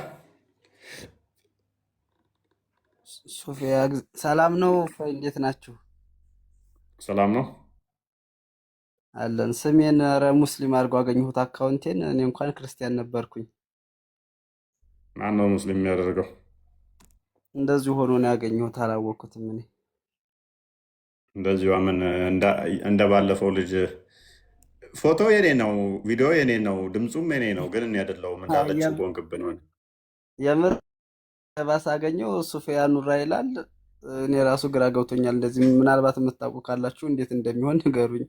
ሰላም ነው? እንዴት ናችሁ? ሰላም ነው አለን። ስሜን ሙስሊም አድርጎ አገኘሁት አካውንቴን። እኔ እንኳን ክርስቲያን ነበርኩኝ። ማን ነው ሙስሊም የሚያደርገው? እንደዚሁ ሆኖ ነው ያገኘሁት። አላወቅኩትም እኔ እንደዚሁ ምን እንደ ባለፈው ልጅ ፎቶ የኔ ነው፣ ቪዲዮ የኔ ነው፣ ድምፁም የኔ ነው፣ ግን እኔ አይደለሁም እንዳለችው ቦንግብን ሆነ። የምር ባሳገኘው ሱፊያ ኑራ ይላል። እኔ ራሱ ግራ ገብቶኛል። እንደዚህ ምናልባት የምታውቁ ካላችሁ እንዴት እንደሚሆን ንገሩኝ።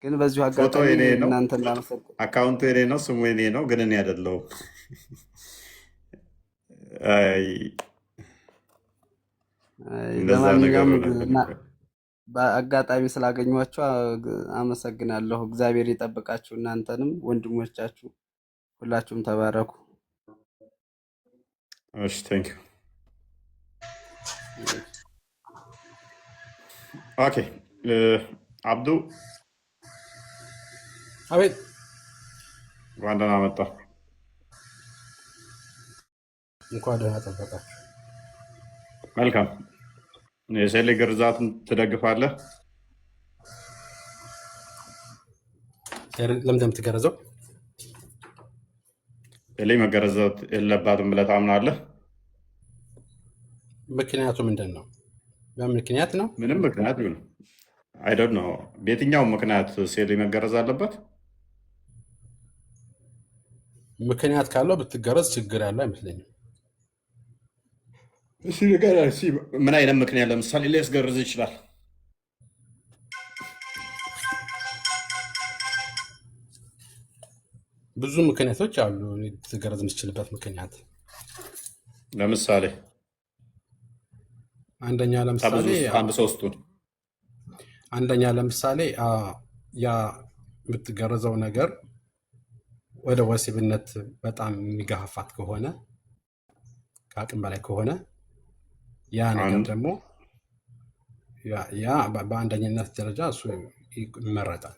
ግን በዚሁ ፎቶ አጋጣሚ የኔ ነው፣ እናንተ እንዳመሰግን አካውንቱ የኔ ነው፣ ስሙ የኔ ነው፣ ግን እኔ አይደለሁም። አይ እንደዛ ነገር ለማንኛውም በአጋጣሚ ስላገኟችሁ አመሰግናለሁ። እግዚአብሔር ይጠብቃችሁ፣ እናንተንም ወንድሞቻችሁ ሁላችሁም ተባረኩ። እሺ ቴንክ ዩ። ኦኬ አብዱ አቤት። እንኳን ደህና መጣ። እንኳን ደህና ጠበቃችሁ። መልካም። የሴሌ ግርዛትን ትደግፋለህ? ለምን የምትገረዘው? ሴሌ መገረዘት የለባትም ብለህ ታምናለህ? ምክንያቱ ምንድን ነው? በምክንያት ነው? ምንም ምክንያት ይሁን አይደል ነው። በየትኛውም ምክንያት ሴሌ መገረዝ አለበት? ምክንያት ካለው ብትገረዝ ችግር ያለው አይመስለኝም። ምን አይነት ምክንያት ለምሳሌ ሊያስገርዝ ይችላል? ብዙ ምክንያቶች አሉ ልትገረዝ የምትችልበት ምክንያት። ለምሳሌ አንደኛ ሶስቱን አንደኛ ለምሳሌ ያ የምትገረዘው ነገር ወደ ወሲብነት በጣም የሚገፋፋት ከሆነ ከአቅም በላይ ከሆነ ያ ነገር ደግሞ ያ በአንደኝነት ደረጃ እሱ ይመረጣል።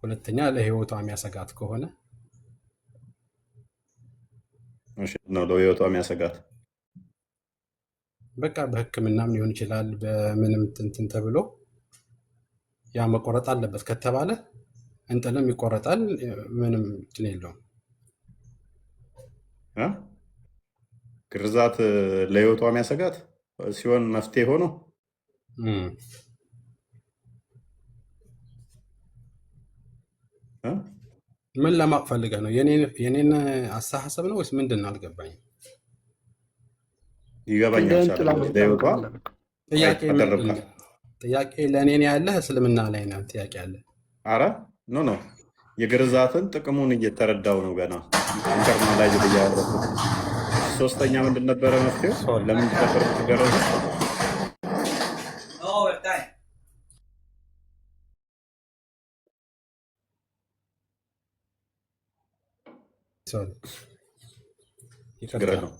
ሁለተኛ ለህይወቷ የሚያሰጋት ከሆነ ነው ለህይወቷ የሚያሰጋት በቃ በሕክምናም ሊሆን ይችላል በምንም ትንትን ተብሎ ያ መቆረጥ አለበት ከተባለ እንጥልም ይቆረጣል። ምንም እንትን የለውም። ግርዛት ለህይወቷ የሚያሰጋት ሲሆን መፍትሄ ሆኖ ምን ለማወቅ ፈልገህ ነው? የኔን አስተሳሰብ ነው ወይስ ምንድን ነው? አልገባኝም። ይገባኛል። ለህይወቷ ጥያቄ ለእኔ ያለህ እስልምና ላይ ነው ጥያቄ ያለ? አረ ኖ የግርዛትን ጥቅሙን እየተረዳው ነው ገና ኢንተርናላይዝ እያደረኩት። ሶስተኛ ምንድን ነበረ መፍትሄው? ለምን ነበር ትገረዙ? ነው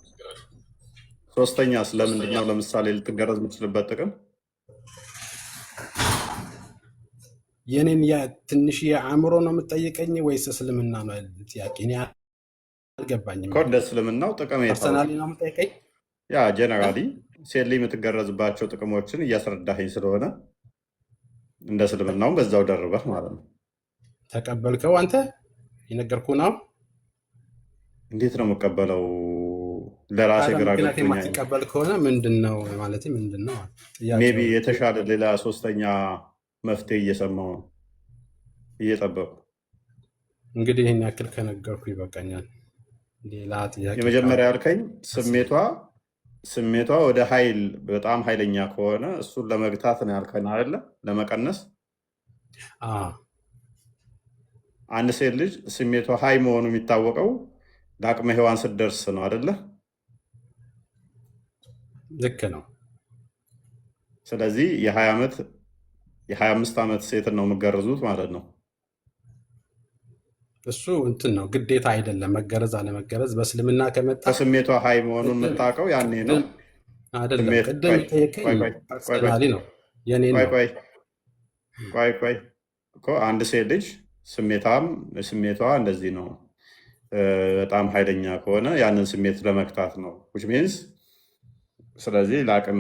ሶስተኛ ስለምንድን ነው? ለምሳሌ ልትገረዝ የምትችልበት ጥቅም የኔን ትንሽ የአእምሮ ነው የምጠይቀኝ ወይስ እስልምና ነው ጥያቄ? እኔ አልገባኝም። እንደ እስልምናው ጥቅም ፐርሰናሊ ነው የምጠይቀኝ? ያ ጀነራሊ ሴት ላይ የምትገረዝባቸው ጥቅሞችን እያስረዳኸኝ ስለሆነ እንደ እስልምናውም በዛው ደርበህ ማለት ነው። ተቀበልከው? አንተ የነገርኩህ ነው። እንዴት ነው የምቀበለው? ለራሴ ግራ ገብቶኛል። የማትቀበል ከሆነ ምንድን ነው ማለት ምንድን ነው? ሜይ ቢ የተሻለ ሌላ ሶስተኛ መፍትሄ እየሰማሁ ነው፣ እየጠበቁ። እንግዲህ ይህን ያክል ከነገርኩ ይበቃኛል። ሌላ ጥያቄ? የመጀመሪያ ያልከኝ ስሜቷ ወደ ኃይል በጣም ኃይለኛ ከሆነ እሱን ለመግታት ነው ያልከኝ አይደለ? ለመቀነስ። አንድ ሴት ልጅ ስሜቷ ሀይ መሆኑ የሚታወቀው ለአቅመ ሔዋን ስትደርስ ነው አይደለ? ልክ ነው። ስለዚህ የ25 ዓመት ሴትን ነው የምገርዙት ማለት ነው። እሱ እንትን ነው ግዴታ አይደለም። መገረዝ አለመገረዝ በእስልምና ከመጣ ከስሜቷ ሀይ መሆኑን የምታውቀው ያኔ ነው አይደለም። ቅድም የጠየቀኝ ፐርሰናሊ ነው የኔ ነው። ቆይ እኮ አንድ ሴት ልጅ ስሜቷ እንደዚህ ነው በጣም ኃይለኛ ከሆነ ያንን ስሜት ለመክታት ነው which means ስለዚህ ለአቅመ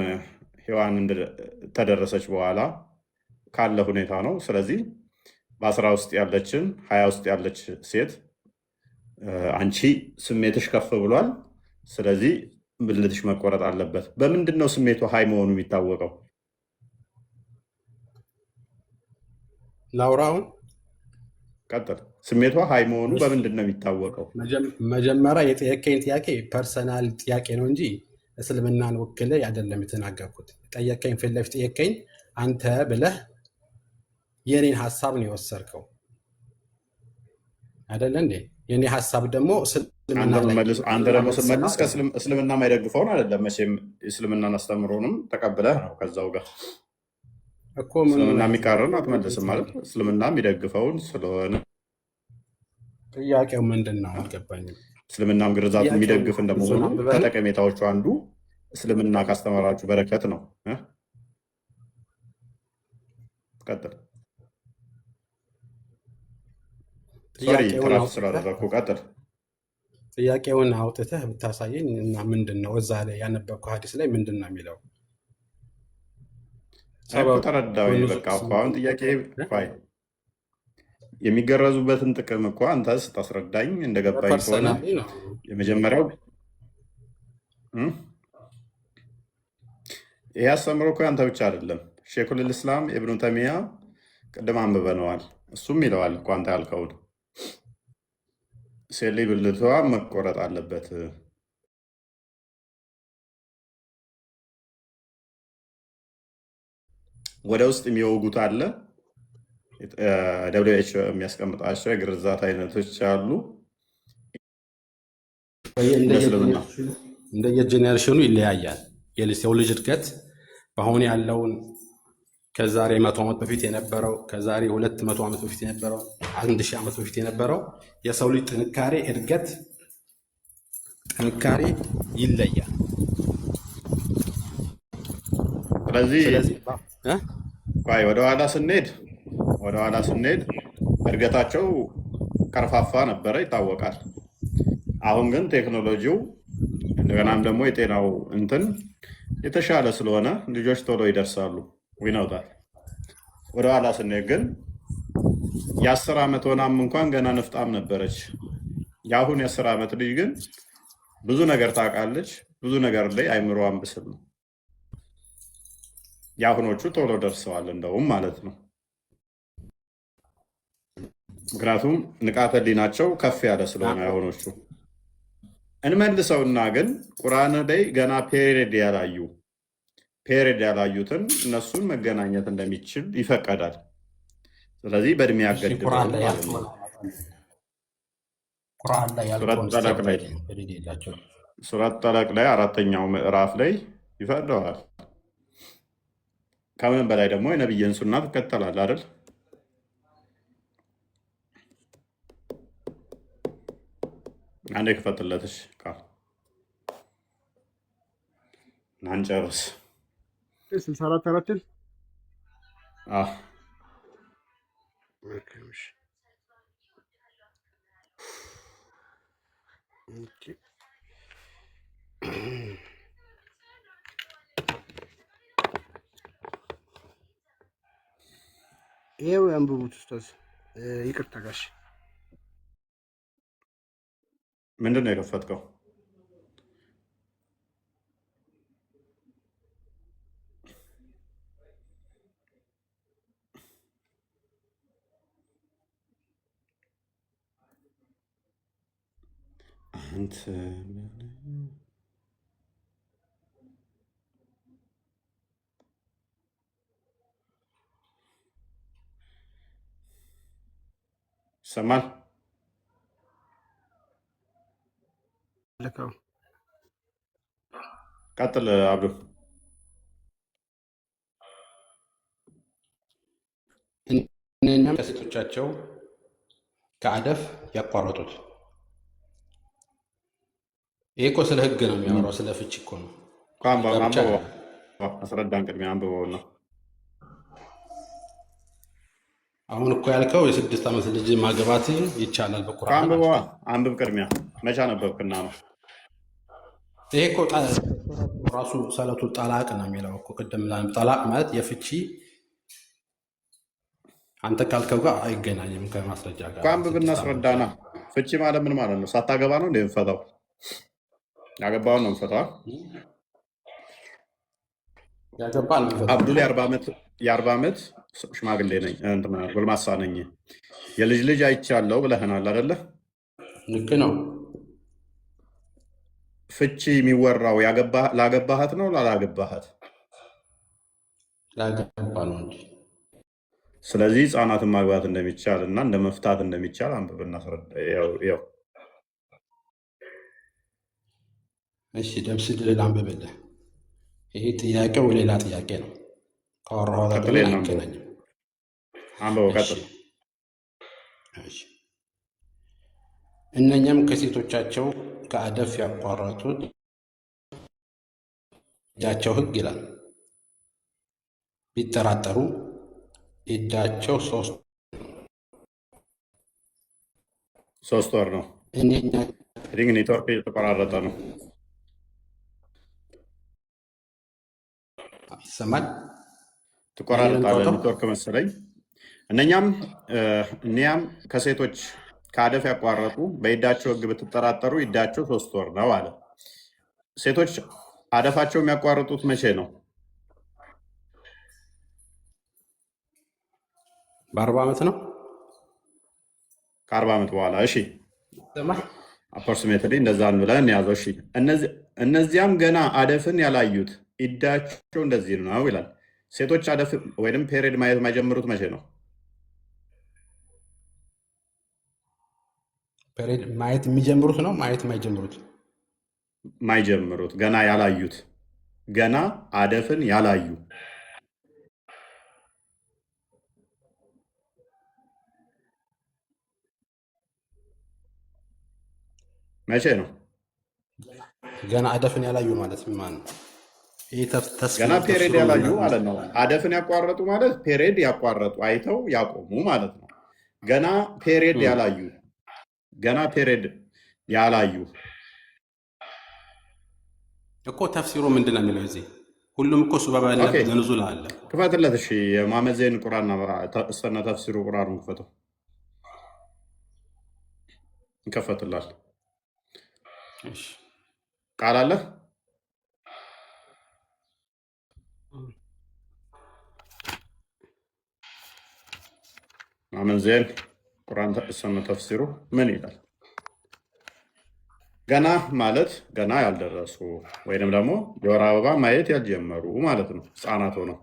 ሔዋን ተደረሰች በኋላ ካለ ሁኔታ ነው። ስለዚህ በ10 ውስጥ ያለችን 20 ውስጥ ያለች ሴት አንቺ ስሜትሽ ከፍ ብሏል፣ ስለዚህ ብልትሽ መቆረጥ አለበት። በምንድን ነው ስሜቱ ሀይ መሆኑ የሚታወቀው? ላውራውን ቀጥል። ስሜቷ ሀይ መሆኑ በምንድን ነው የሚታወቀው? መጀመሪያ የጠየቀኝ ጥያቄ ፐርሰናል ጥያቄ ነው እንጂ እስልምናን ወክለ አይደለም የተናገርኩት። ጠየቀኝ፣ ፊት ለፊት ጠየቀኝ። አንተ ብለህ የኔን ሀሳብ ነው የወሰድከው አይደለ እንዴ? የኔ ሀሳብ ደግሞ እስልምና ላይ አንተ ደግሞ ስትመልስ እስልምና የማይደግፈውን አይደለም መቼም እስልምናን አስተምሮንም ተቀብለህ ነው ከዛው ጋር እኮ እስልምና የሚቃረን አትመልስም ማለት እስልምና የሚደግፈውን ስለሆነ ጥያቄው ምንድን ነው? አልገባኝም። እስልምናም ግርዛት የሚደግፍ እንደመሆኑ ከጠቀሜታዎቹ አንዱ እስልምና ካስተማራችሁ በረከት ነው። ቀጥል። ትራፍ ስላደረግኩ ቀጥል። ጥያቄውን አውጥተህ ብታሳየኝ እና ምንድን ነው እዛ ላይ ያነበብከው ሀዲስ ላይ ምንድን ነው የሚለው? ተረዳው። በቃ አሁን ጥያቄ የሚገረዙበትን ጥቅም እኮ አንተ ስታስረዳኝ እንደገባኝ ከሆነ የመጀመሪያው ይህ አስተምሮ እኮ ያንተ ብቻ አይደለም። ሼኹል ኢስላም ኢብኑ ተይሚያ ቅድም አንብበነዋል። እሱም ይለዋል እኮ አንተ ያልከውን ሴት ብልቷ መቆረጥ አለበት። ወደ ውስጥ የሚወጉት አለ። ደብሊው ኤች ኦ የሚያስቀምጣቸው የግርዛት አይነቶች አሉ። እንደየጄኔሬሽኑ ይለያያል። የሰው ልጅ እድገት በአሁን ያለውን ከዛሬ 100 ዓመት በፊት የነበረው ከዛሬ 200 ዓመት በፊት የነበረው 1000 ዓመት በፊት የነበረው የሰው ልጅ ጥንካሬ እድገት ይለያል። ስለዚህ ወደኋላ ስንሄድ እድገታቸው ቀርፋፋ ነበረ ይታወቃል። አሁን ግን ቴክኖሎጂው እንደገናም ደግሞ የጤናው እንትን የተሻለ ስለሆነ ልጆች ቶሎ ይደርሳሉ ይነውታል። ወደኋላ ስንሄድ ግን የ10 ዓመት ሆናም እንኳን ገና ንፍጣም ነበረች። የአሁን የ10 ዓመት ልጅ ግን ብዙ ነገር ታውቃለች። ብዙ ነገር ላይ አይምሮዋን ብስል ነው። የአሁኖቹ ቶሎ ደርሰዋል እንደውም ማለት ነው። ምክንያቱም ንቃተ ህሊናቸው ከፍ ያለ ስለሆነ የአሁኖቹ። እንመልሰውና ግን ቁርአን ላይ ገና ፔሪድ ያላዩትን እነሱን መገናኘት እንደሚችል ይፈቀዳል። ስለዚህ በእድሜ ያገድባል ማለት ነው። ሱረት ጠለቅ ላይ 4ኛው ምዕራፍ ላይ ይፈቅደዋል። ከምንም በላይ ደግሞ የነቢይን ሱና ትከተላል አይደል? አንዴ ክፈትለትሽ ቃል ናንጨርስ 64 አራትን ይሄው ያንብቡት ኡስታዝ። ይቅርታ ጋሽ ምንድን ነው የከፈትከው? ይሰማል? ቀጥል አብዱ። እነኛም ከሴቶቻቸው ከአደፍ ያቋረጡት። ይሄ እኮ ስለ ህግ ነው የሚያወራው፣ ስለ ፍቺ እኮ ነው። አስረዳን፣ ቅድሚያ አንብበው ነው። አሁን እኮ ያልከው የ6 ዓመት ልጅ ማግባት ይቻላል በቁርአን። አንብብ ቅድሚያ። መቼ አነበብክና ነው? ይሄ እኮ ራሱ ሰለቱ ጠላቅ ነው የሚለው እኮ ቅድም። ጠላቅ ማለት የፍቺ አንተ ካልከው ጋር አይገናኝም ከማስረጃ ጋር። አንብብ እናስረዳና። ፍቺ ማለት ምን ማለት ነው? ሳታገባ ነው እንደ የምፈታው? ያገባውን ነው የምፈታው። አብዱል የ40 ዓመት ሽማግሌ ነኝ፣ ጎልማሳ ነኝ። የልጅ ልጅ አይቻለሁ ብለህናል አይደለ? ልክ ነው። ፍቺ የሚወራው ላገባሃት ነው ላላገባሃት? ላገባ ነው እንጂ። ስለዚህ ህፃናትን ማግባት እንደሚቻል እና እንደ መፍታት እንደሚቻል አንብብና ያው እሺ ደምስ ድል አንብብልህ። ይሄ ጥያቄው ሌላ ጥያቄ ነው። ካወራሁ ጋር ቀጥል። ግን አይገናኝም። አንብበው እሺ ቀጥል። እሺ። እነኛም ከሴቶቻቸው ከአደፍ ያቋረጡት ዕዳቸው ሕግ ይላል ቢጠራጠሩ ዕዳቸው 3 ወር ነው። እነኛ ሪንግ ኔትወርክ የተቆራረጠ ነው። ይሰማል። ትቆራረጣለህ። ኔትወርክ መሰለኝ። እኒያም ከሴቶች ከአደፍ ያቋረጡ በዕዳቸው ሕግ ብትጠራጠሩ ዕዳቸው 3 ወር ነው አለ። ሴቶች አደፋቸው የሚያቋርጡት መቼ ነው? በ40 ዓመት ነው። ከ40 ዓመት በኋላ። እሺ አፕሮክሲሜትሊ እንደዛን ብለን ያዘው። እሺ እነዚያም ገና አደፍን ያላዩት ዕዳቸው እንደዚህ ነው ይላል። ሴቶች አደፍ ወይም ፔሪድ ማየት የማይጀምሩት መቼ ነው? ፔሪድ ማየት የሚጀምሩት ነው ማየት የማይጀምሩት? ማይጀምሩት ገና ያላዩት፣ ገና አደፍን ያላዩ መቼ ነው? ገና አደፍን ያላዩ ማለት ምን ነው? ገና ፔሬድ ያላዩ ማለት ነው። አደፍን ያቋረጡ ማለት ፔሬድ ያቋረጡ አይተው ያቆሙ ማለት ነው። ገና ፔሬድ ያላዩ፣ ገና ፔሬድ ያላዩ እኮ ተፍሲሩ ምንድን ነው የሚለው? እዚህ ሁሉም እኮ ሱበበ ለንዙል አለ። ክፈትለት። እሺ የመሐመድ ዘይን ቁርአን እስተነ ተፍሲሩ ቁርአኑ ክፈተው። ይከፈትላል። ቃል አለ መሐመድ ዘይን ቁርአን እስተነ ተፍሲሩ ምን ይላል? ገና ማለት ገና ያልደረሱ ወይንም ደግሞ የወር አበባ ማየት ያልጀመሩ ማለት ነው። ህፃናት ሆነው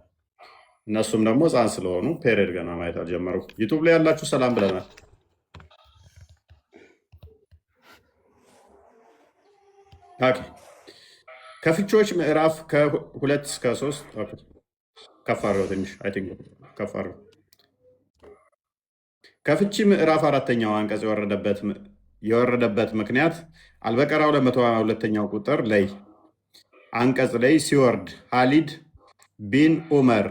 እነሱም ደግሞ ህፃን ስለሆኑ ፔሪድ ገና ማየት ያልጀመሩ። ዩቱብ ላይ ያላችሁ ሰላም ብለናል። ከፍቺዎች ምዕራፍ ከ2 እስከ 3 ከፍ አድርገው ትንሽ ከፍ አድርገው። ከፍቺ ምዕራፍ 4ኛው አንቀጽ የወረደበት ምክንያት አልበቀራው 222ኛው ቁጥር ላይ አንቀጽ ላይ ሲወርድ ሀሊድ ቢን ኡመር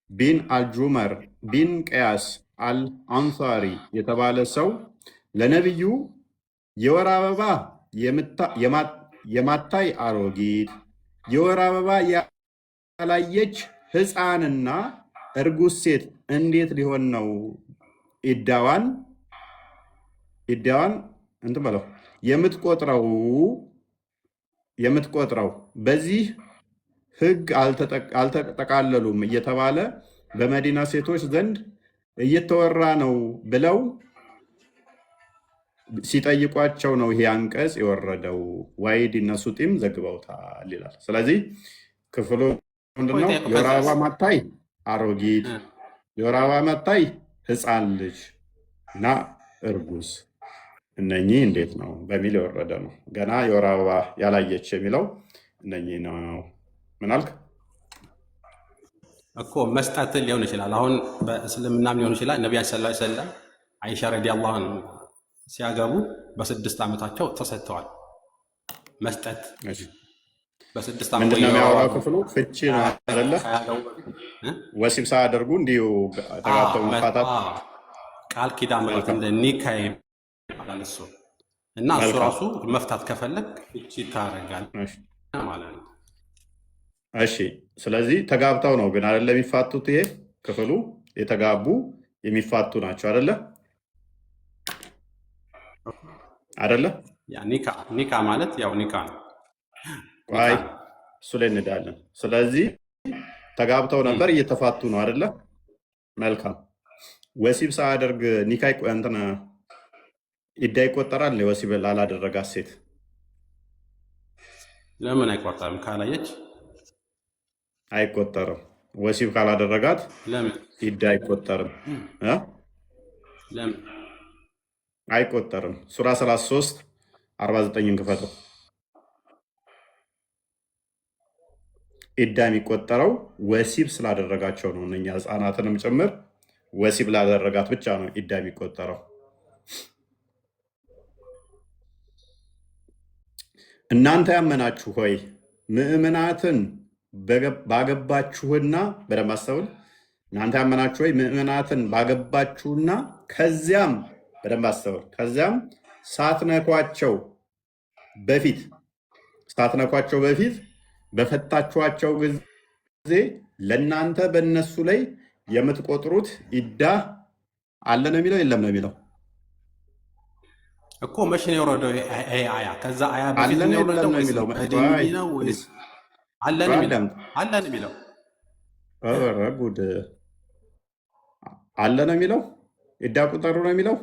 ቢን አልጁመር ቢን ቀያስ አልአንሳሪ የተባለ ሰው ለነቢዩ የወር አበባ የማታይ አሮጊት፣ የወር አበባ ያላየች ህፃንና እርጉዝ ሴት እንዴት ሊሆን ነው ኢዳዋን እንትን በለው የምትቆጥረው በዚህ ህግ አልተጠቃለሉም እየተባለ በመዲና ሴቶች ዘንድ እየተወራ ነው ብለው ሲጠይቋቸው ነው ይሄ አንቀጽ የወረደው። ዋይድ እነሱ ጢም ዘግበውታል ይላል። ስለዚህ ክፍሉ ምንድነው? የወር አበባ ማታይ አሮጊት፣ የወር አበባ ማታይ ህፃን ልጅ እና እርጉዝ እነኚህ እንዴት ነው በሚል የወረደ ነው። ገና የወር አበባ ያላየች የሚለው እነኚህ ነው። ምን አልክ እኮ? መስጠት ሊሆን ይችላል። አሁን በእስልምናም ሊሆን ይችላል። ነቢያችን ሰለላሁ ዐለይሂ ወሰለም አይሻ ረዲየላሁ ዐንሃ ሲያገቡ በ6 ዓመታቸው ተሰጥተዋል። መስጠት በ6 ዓመት ምንድነው የሚያወራው ክፍሉ? ፍቺ ነው አይደለ? ወሲብ ሳያደርጉ እንዲሁ ተጋብተው መፋታት ቃል ኪዳን ማለት እንደ ኒካ ይባላል እሱ። እና እሱ ራሱ መፍታት ከፈለግ ፍቺ ታደርጋለህ ማለት ነው። እሺ ስለዚህ ተጋብተው ነው ግን አይደለ የሚፋቱት? ይሄ ክፍሉ የተጋቡ የሚፋቱ ናቸው አይደለ? አይደለ? ኒካ ማለት ያው ኒካ ነው። ቆይ እሱ ላይ እንዳለን። ስለዚህ ተጋብተው ነበር እየተፋቱ ነው አይደለ? መልካም። ወሲብ ሳያደርግ ኒካ እንትን ኢዳ ይቆጠራል? ወሲብ ላላደረጋት ሴት ለምን አይቆጠርም? ካላየች አይቆጠርም። ወሲብ ካላደረጋት ለምን ኢዳ አይቆጠርም እ ለምን አይቆጠርም። ሱራ 33 49ን ክፈተው። ኢዳ የሚቆጠረው ወሲብ ስላደረጋቸው ነው። እነኛ ህፃናትንም ጭምር ወሲብ ላደረጋት ብቻ ነው ኢዳ የሚቆጠረው። እናንተ ያመናችሁ ሆይ ምዕመናትን ባገባችሁና በደንብ አስተውል። እናንተ ያመናችሁ ሆይ ምዕመናትን ባገባችሁና ከዚያም በደንብ አስተውል፣ ከዚያም ሳትነኳቸው በፊት በፈታችኋቸው ጊዜ ለእናንተ በእነሱ ላይ የምትቆጥሩት ኢዳ አለ ነው የሚለው የለም ነው የሚለው? እኮ መቼ ነው የወረደው ይሄ አያ? ከዛ አያ በፊት አለ ነው ነው የወረደው የለም ነው ወይስ የሚለው? በደንብ ነው ወይስ አለ ነው የሚለው? አለ ነው የሚለው? ኧረ ጉድ! አለ ነው የሚለው? ኢዳ ቁጠሩ ነው የሚለው?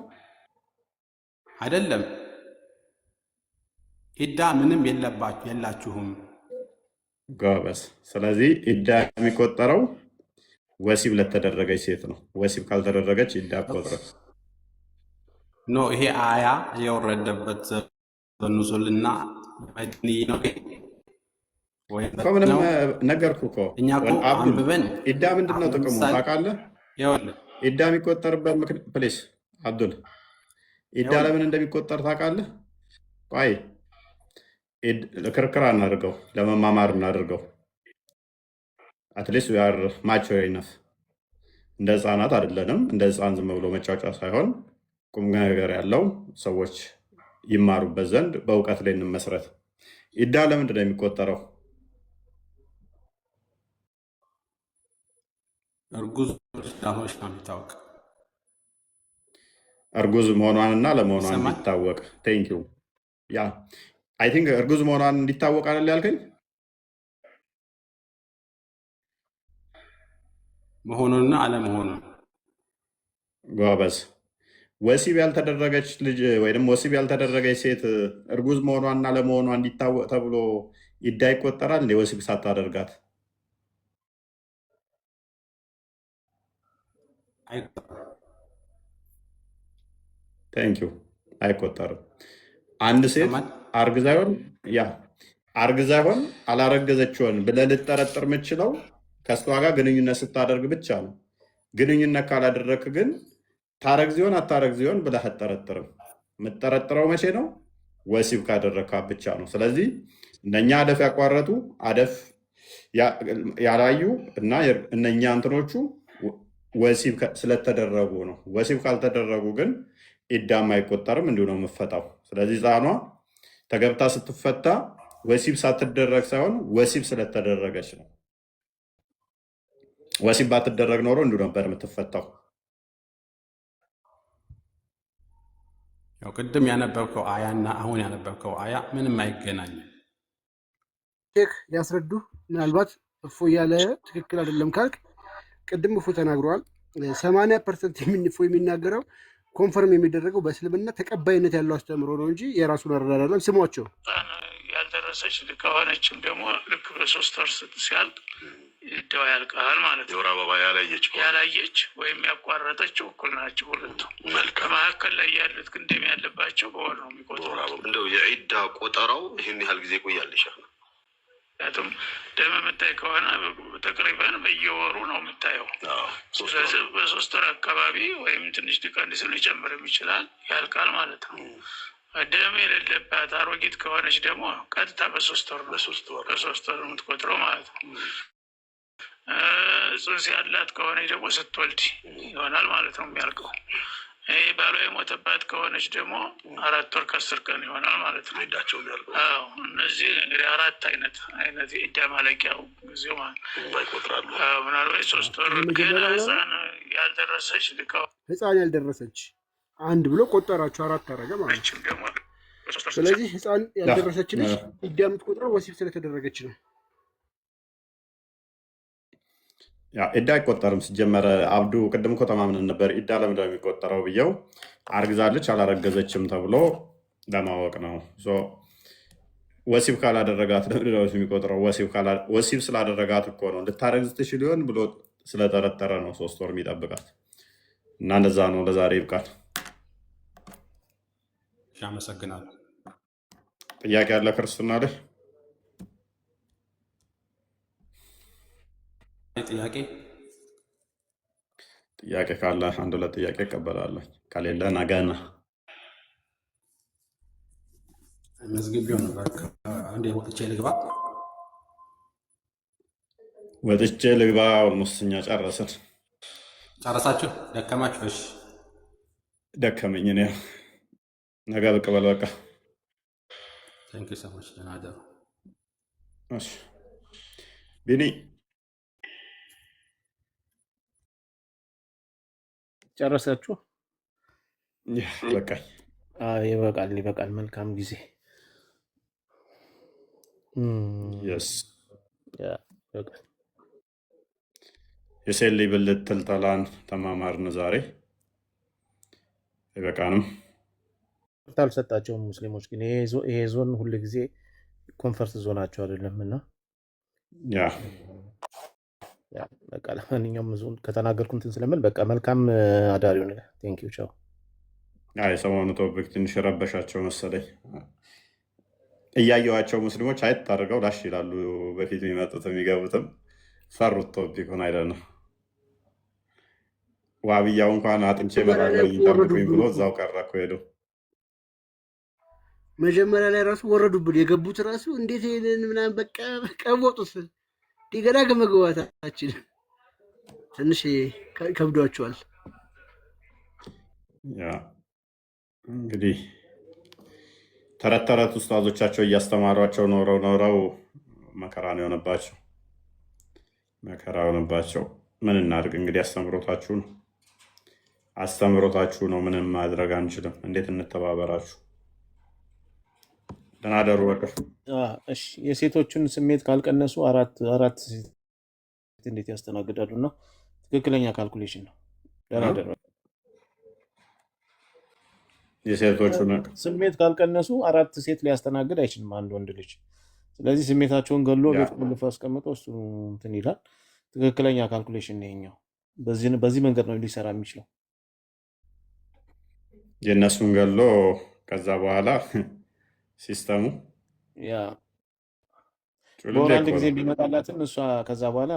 አይደለም። ኢዳ ምንም የላችሁም። ጎበዝ። ስለዚህ ኢዳ የሚቆጠረው ወሲብ ለተደረገች ሴት ነው። ወሲብ ካልተደረገች ኢዳ ቆጥረው ኖ ይሄ አያ የወረደበት በኑዙልና መድኒ ነው እኮ ምንም ነገርኩህ እኮ እኛ እኮ አብዱል። አንብበን ኢዳ ምንድን ነው ጥቅሙ ታውቃለህ? ኢዳ የሚቆጠርበት ምክንያት ፕሌስ አብዱል፣ ኢዳ ለምን እንደሚቆጠር ታውቃለህ? ቆይ ክርክር እናድርገው፣ ለመማማር እናድርገው። አትሊስት ያር ማቸው ይነፍ እንደ ህፃናት አይደለንም። እንደ ህፃን ዝም ብሎ መጫወቻ ሳይሆን ቁም ነገር ያለው ሰዎች ይማሩበት ዘንድ በእውቀት ላይ እንመስረት። ኢዳ ለምንድን ነው የሚቆጠረው? እርጉዝ ዳሆች ነው የሚታወቅ እርጉዝ መሆኗንና ለመሆኗን እንዲታወቅ። ቴንኪው ያ አይ ቲንክ እርጉዝ መሆኗን እንዲታወቅ አይደል ያልከኝ? መሆኑንና አለመሆኑን። ጎበዝ። ወሲብ ያልተደረገች ልጅ ወይም ወሲብ ያልተደረገች ሴት እርጉዝ መሆኗና ለመሆኗ እንዲታወቅ ተብሎ ኢዳ ይቆጠራል? ወሲብ ሳታደርጋት ቴንኪው አይቆጠርም። አንድ ሴት አርግዛ ይሆን አላረገዘችውን ብለህ ልጠረጥር የምችለው ከእሷ ጋር ግንኙነት ስታደርግ ብቻ ነው። ግንኙነት ካላደረግክ ግን ታረግዝ ይሆን አታረግዝ ይሆን ብለህ አትጠረጥርም። የምትጠረጥረው መቼ ነው? ወሲብ ካደረግካት ብቻ ነው። ስለዚህ እነኛ አደፍ ያቋረጡ አደፍ ያላዩ እና እነኛ እንትኖቹ ወሲብ ስለተደረጉ ነው። ወሲብ ካልተደረጉ ግን ኢዳም አይቆጠርም፣ እንዲሁ ነው የምፈታው። ስለዚህ ሕፃኗ ተገብታ ስትፈታ ወሲብ ሳትደረግ ሳይሆን ወሲብ ስለተደረገች ነው። ወሲብ ባትደረግ ኖሮ እንዲሁ ነበር የምትፈታው። ያው ቅድም ያነበብከው አያ እና አሁን ያነበብከው አያ ምንም አይገናኝም። ሼክ ሊያስረዱ ምናልባት እፎ እያለ ትክክል አይደለም ካልክ ቅድም እፎ ተናግረዋል። 80% እፎ የሚናገረው ኮንፈርም የሚደረገው በእስልምና ተቀባይነት ያለው አስተምሮ ነው እንጂ የራሱን አረዳዳለም። ስሟቸው ያልደረሰች ከሆነችም ደግሞ ልክ በ3 ወር ሲያልቅ ኢዳዋ ያልቃል ማለት ነው። የወር አበባ ያላየች ወይም ያቋረጠችው እኩል ናቸው ሁለቱ። ከመካከል ላይ ያሉት ግን ደም ያለባቸው በወር ነው የሚቆጥሩት። እንደው የኢዳ ቆጠራው ይህን ያህል ጊዜ ይቆያልሻ? ምክንያቱም ደም የምታይ ከሆነ ተቅሪበን በየወሩ ነው የምታየው። ስለዚህ በ3 ወር አካባቢ ወይም ትንሽ ሊቀንስ ሊጨምርም ይችላል፣ ያልቃል ማለት ነው። ደም የሌለባት አሮጊት ከሆነች ደግሞ ቀጥታ በ3 ወር ነው የምትቆጥረው ማለት ነው። ጽንስ ያላት ከሆነች ደግሞ ስትወልድ ይሆናል ማለት ነው የሚያልቀው። ይህ ባሏ የሞተባት ከሆነች ደግሞ 4 ወር ከ10 ቀን ይሆናል ማለት ነው ሄዳቸው የሚያልቀው። እነዚህ እንግዲህ 4 አይነት የኢዳ ማለቂያው ጊዜው ይቆጥራሉ። ምናልባት 3 ወር ግን ህፃን ያልደረሰች ህፃን ያልደረሰች አንድ ብሎ ቆጠራቸው 4 አረገ ማለት ደግሞ። ስለዚህ ህፃን ያልደረሰች ልጅ ኢዳ የምትቆጥረው ወሲብ ስለተደረገች ነው። ኢዳ አይቆጠርም። ሲጀመረ አብዱ ቅድም እኮ ተማምነን ነበር። ኢዳ ለምንድነው የሚቆጠረው ብየው አርግዛለች አላረገዘችም ተብሎ ለማወቅ ነው። ወሲብ ካላደረጋት ለምንድን ነው የሚቆጥረው? ወሲብ ስላደረጋት እኮ ነው። ልታረግዝ ትችል ይሆን ብሎ ስለጠረጠረ ነው 3 ወር የሚጠብቃት እና እንደዛ ነው። ለዛሬ ይብቃል። አመሰግናለሁ። ጥያቄ ያለ ክርስትና ላይ ጥያቄ ካለ 1-2 ጥያቄ እቀበላለሁ። ከሌለ ነገና መዝግቢው ነበር። አንዴ ወጥቼ ልግባ። ኦልሞስት እኛ ጨረስን። ጨረሳችሁ? ደከማችሁ? እሺ ደከመኝ። እኔ ነገ ብቅ በል በቃ። ታንኪ ሶ ማች። ደህና እደሩ። እሺ ቢኒ ጨረሳችሁ? በቃኝ። ይበቃል። መልካም ጊዜ። የሴት ልጅ ብልት ትልተላን ተማማርን ዛሬ። አይበቃንም? አልሰጣቸውም ሙስሊሞች ግን ይሄ ዞን ሁሉ ጊዜ ኮንፈርት ዞናቸው አይደለም እና በቃ ለማንኛውም ዞን ከተናገርኩ እንትን ስለምል በቃ መልካም አዳሪ ሆነ። ቴንኪው ቻው። የሰሞኑ ቶፒክ ትንሽ ረበሻቸው መሰለኝ። እያየዋቸው ሙስሊሞች አይት አድርገው ላሽ ይላሉ። በፊት የሚመጡት የሚገቡትም ፈሩት ቶፒኩን አይደለም። ዋብያው እንኳን አጥንቼ መራለሁ ጠብቁኝ ብሎ እዛው ቀረ እኮ ሄደው። መጀመሪያ ላይ ራሱ ወረዱብን። የገቡት ራሱ እንዴት ሄደን ምናምን በቃ ቀወጡት። ገና ከመግባታችን ትንሽ ከብዷቸዋል። እንግዲህ ተረት ተረት ኡስታዞቻቸው እያስተማሯቸው ኖረው መከራ ነው የሆነባቸው። ምን እናድርግ እንግዲህ አስተምሮታችሁ ነው። ምንም ማድረግ አንችልም። እንዴት እንተባበራችሁ? ደህና ደሩ። በቃ እሺ። የሴቶቹን ስሜት ካልቀነሱ አራት ሴት እንዴት ያስተናግዳሉ? እና ትክክለኛ ካልኩሌሽን ነው። ደህና ደሩ። የሴቶቹን ስሜት ካልቀነሱ 4 ሴት ሊያስተናግድ አይችልም አንድ ወንድ ልጅ። ስለዚህ ስሜታቸውን ገሎ ቤት ቆልፎ አስቀምጦ እሱ እንትን ይላል። ትክክለኛ ካልኩሌሽን ነው ይኸኛው። በዚህ መንገድ ነው ሊሰራ የሚችለው። የእነሱን ገሎ ከዛ በኋላ ሲስተሙ በወር አንድ ጊዜ ቢመጣላትም እሷ ከዛ በኋላ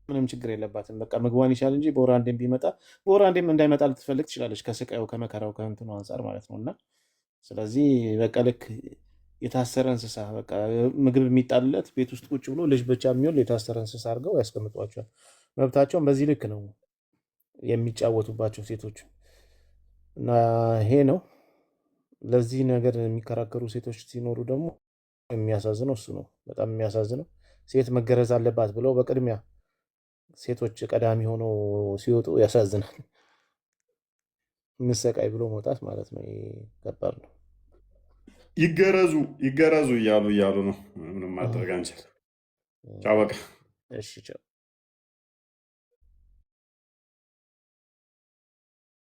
ምንም ችግር የለባትም። በቃ ምግቧን ይቻል እንጂ በወር አንዴም ቢመጣ በወር አንዴም እንዳይመጣ ልትፈልግ ትችላለች። ከስቃዩ ከመከራው ከእንትኑ አንጻር ማለት ነው። እና ስለዚህ በቃ ልክ የታሰረ እንስሳ በቃ ምግብ የሚጣልለት ቤት ውስጥ ቁጭ ብሎ ልጅ ብቻ የሚሆን የታሰረ እንስሳ አድርገው ያስቀምጧቸዋል። መብታቸውን በዚህ ልክ ነው የሚጫወቱባቸው ሴቶች እና ይሄ ነው። ለዚህ ነገር የሚከራከሩ ሴቶች ሲኖሩ ደግሞ የሚያሳዝነው እሱ ነው። በጣም የሚያሳዝነው ሴት መገረዝ አለባት ብለው በቅድሚያ ሴቶች ቀዳሚ ሆነው ሲወጡ ያሳዝናል። ምሰቃይ ብሎ መውጣት ማለት ነው። ከባድ ነው። ይገረዙ እያሉ ነው። ምንም ማድረግ አንችል። ቻው በቃ። እሺ ቻው።